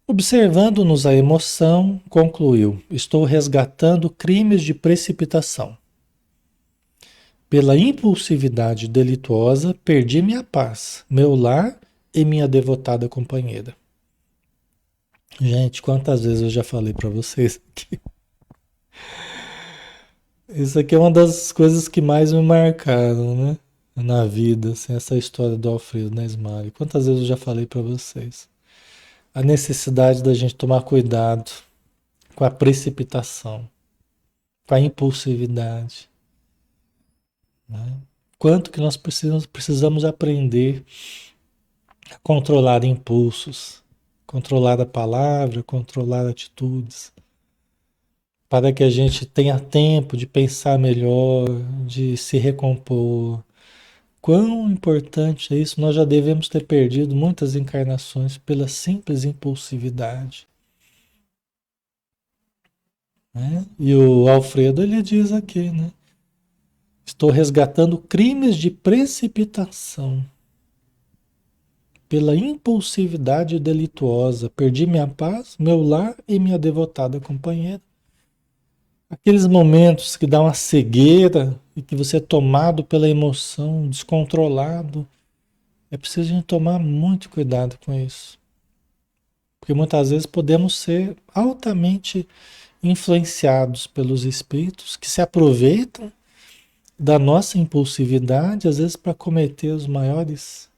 Observando-nos a emoção, concluiu: estou resgatando crimes de precipitação. Pela impulsividade delituosa, perdi minha paz, meu lar e minha devotada companheira. Gente, quantas vezes eu já falei para vocês aqui? Isso aqui é uma das coisas que mais me marcaram, né? Na vida, assim, essa história do Alfredo Nesmari. Quantas vezes eu já falei para vocês? A necessidade da gente tomar cuidado com a precipitação, com a impulsividade, né? Quanto que nós precisamos aprender a controlar impulsos, controlar a palavra, controlar atitudes, para que a gente tenha tempo de pensar melhor, de se recompor. Quão importante é isso? Nós já devemos ter perdido muitas encarnações pela simples impulsividade, né? E o Alfredo ele diz aqui, né? Estou resgatando crimes de precipitação pela impulsividade delituosa. Perdi minha paz, meu lar e minha devotada companheira. Aqueles momentos que dá uma cegueira e que você é tomado pela emoção, descontrolado, é preciso a gente tomar muito cuidado com isso. Porque muitas vezes podemos ser altamente influenciados pelos espíritos que se aproveitam da nossa impulsividade, às vezes para cometer os maiores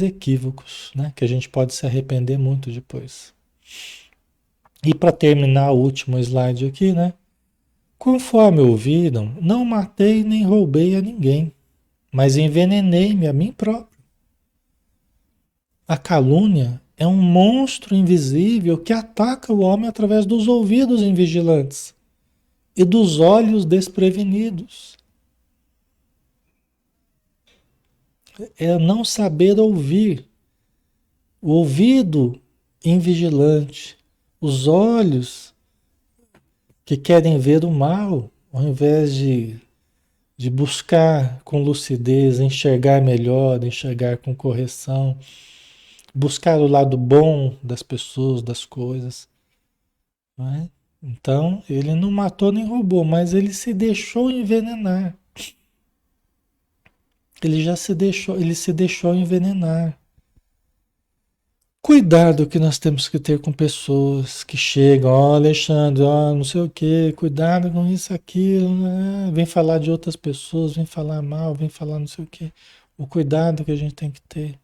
equívocos, né? Que a gente pode se arrepender muito depois. E para terminar o último slide aqui, né? Conforme ouviram, não matei nem roubei a ninguém, mas envenenei-me a mim próprio. A calúnia é um monstro invisível que ataca o homem através dos ouvidos invigilantes e dos olhos desprevenidos. É não saber ouvir, o ouvido invigilante, os olhos que querem ver o mal, ao invés de buscar com lucidez, enxergar melhor, enxergar com correção, buscar o lado bom das pessoas, das coisas, não é? Então, ele não matou nem roubou, mas ele se deixou envenenar. Ele se deixou envenenar. Cuidado que nós temos que ter com pessoas que chegam, ó, Alexandre, ó, não sei o quê, cuidado com isso, aquilo, né? Vem falar de outras pessoas, vem falar mal, vem falar não sei o quê. O cuidado que a gente tem que ter.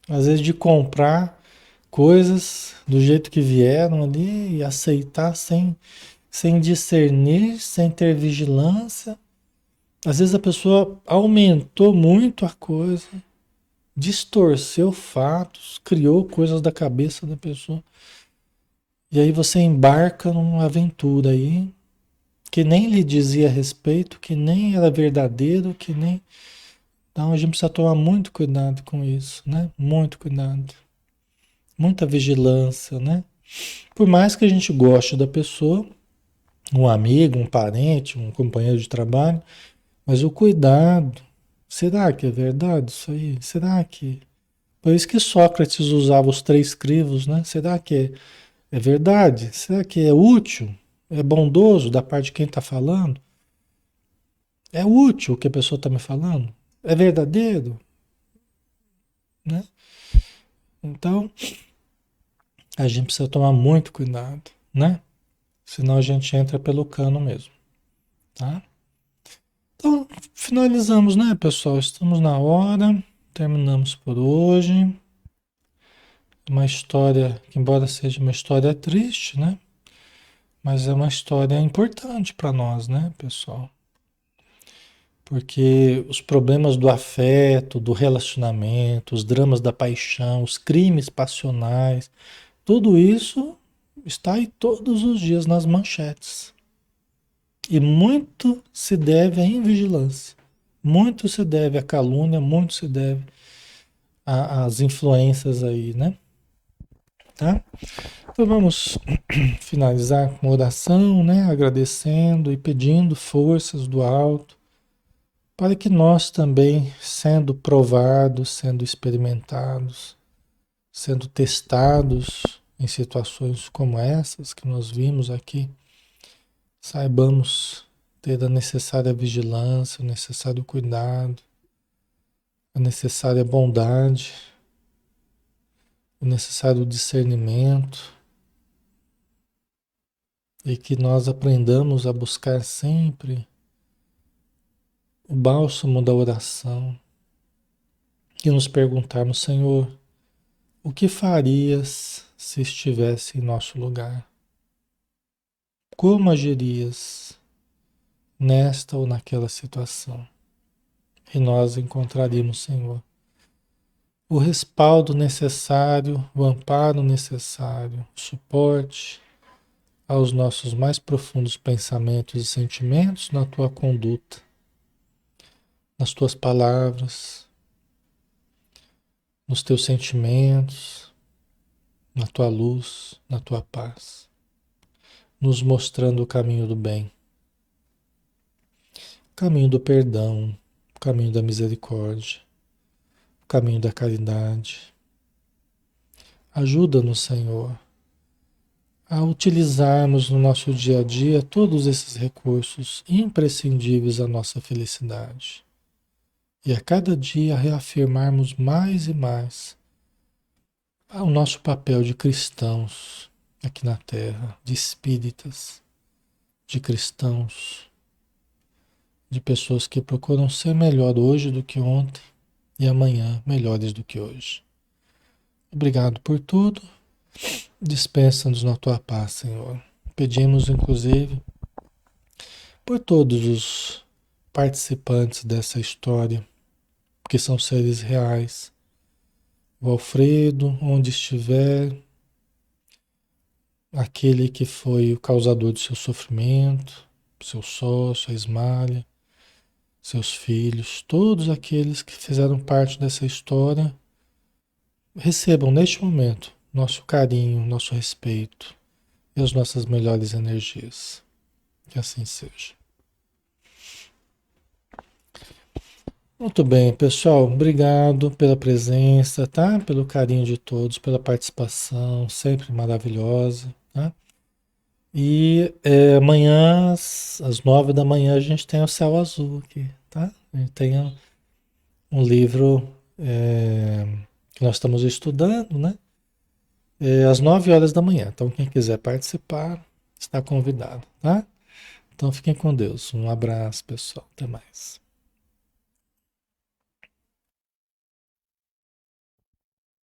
Às vezes de comprar coisas do jeito que vieram ali e aceitar sem discernir, sem ter vigilância. Às vezes a pessoa aumentou muito a coisa, distorceu fatos, criou coisas da cabeça da pessoa. E aí você embarca numa aventura aí que nem lhe dizia respeito, que nem era verdadeiro, que nem. Então a gente precisa tomar muito cuidado com isso, né? Muito cuidado. Muita vigilância, né? Por mais que a gente goste da pessoa, um amigo, um parente, um companheiro de trabalho, mas o cuidado. Será que é verdade isso aí? Será que. Por isso que Sócrates usava os três crivos, né? Será que é verdade? Será que é útil? É bondoso da parte de quem está falando? É útil o que a pessoa está me falando? É verdadeiro? Né? Então, a gente precisa tomar muito cuidado, né? Senão a gente entra pelo cano mesmo, tá? Então, finalizamos, né, pessoal? Estamos na hora, terminamos por hoje. Uma história que, embora seja uma história triste, né? Mas é uma história importante para nós, né, pessoal? Porque os problemas do afeto, do relacionamento, os dramas da paixão, os crimes passionais, tudo isso está aí todos os dias nas manchetes. E muito se deve à invigilância, muito se deve à calúnia, muito se deve às influências aí, né? Tá? Então vamos finalizar com oração, né? Agradecendo e pedindo forças do alto para que nós também, sendo provados, sendo experimentados, sendo testados em situações como essas que nós vimos aqui, saibamos ter a necessária vigilância, o necessário cuidado, a necessária bondade, o necessário discernimento, e que nós aprendamos a buscar sempre o bálsamo da oração e nos perguntarmos, Senhor, o que farias se estivesse em nosso lugar? Como agirias nesta ou naquela situação? E nós encontraríamos, Senhor, o respaldo necessário, o amparo necessário, o suporte aos nossos mais profundos pensamentos e sentimentos na tua conduta, nas tuas palavras, nos teus sentimentos, na tua luz, na tua paz, nos mostrando o caminho do bem, o caminho do perdão, o caminho da misericórdia, o caminho da caridade. Ajuda-nos, Senhor, a utilizarmos no nosso dia a dia todos esses recursos imprescindíveis à nossa felicidade. E a cada dia reafirmarmos mais e mais o nosso papel de cristãos aqui na Terra, de espíritas, de cristãos, de pessoas que procuram ser melhor hoje do que ontem e amanhã melhores do que hoje. Obrigado por tudo. Dispensa-nos na tua paz, Senhor. Pedimos, inclusive, por todos os participantes dessa história, que são seres reais. O Alfredo, onde estiver, aquele que foi o causador do seu sofrimento, seu sócio, a Ismália, seus filhos, todos aqueles que fizeram parte dessa história, recebam neste momento nosso carinho, nosso respeito e as nossas melhores energias. Que assim seja. Muito bem, pessoal. Obrigado pela presença, tá? Pelo carinho de todos, pela participação, sempre maravilhosa, tá? E amanhã, às 9 da manhã, a gente tem o Céu Azul aqui, tá? A gente tem um livro que nós estamos estudando, né? Às 9 horas da manhã. Então, quem quiser participar, está convidado, tá? Então, fiquem com Deus. Um abraço, pessoal. Até mais.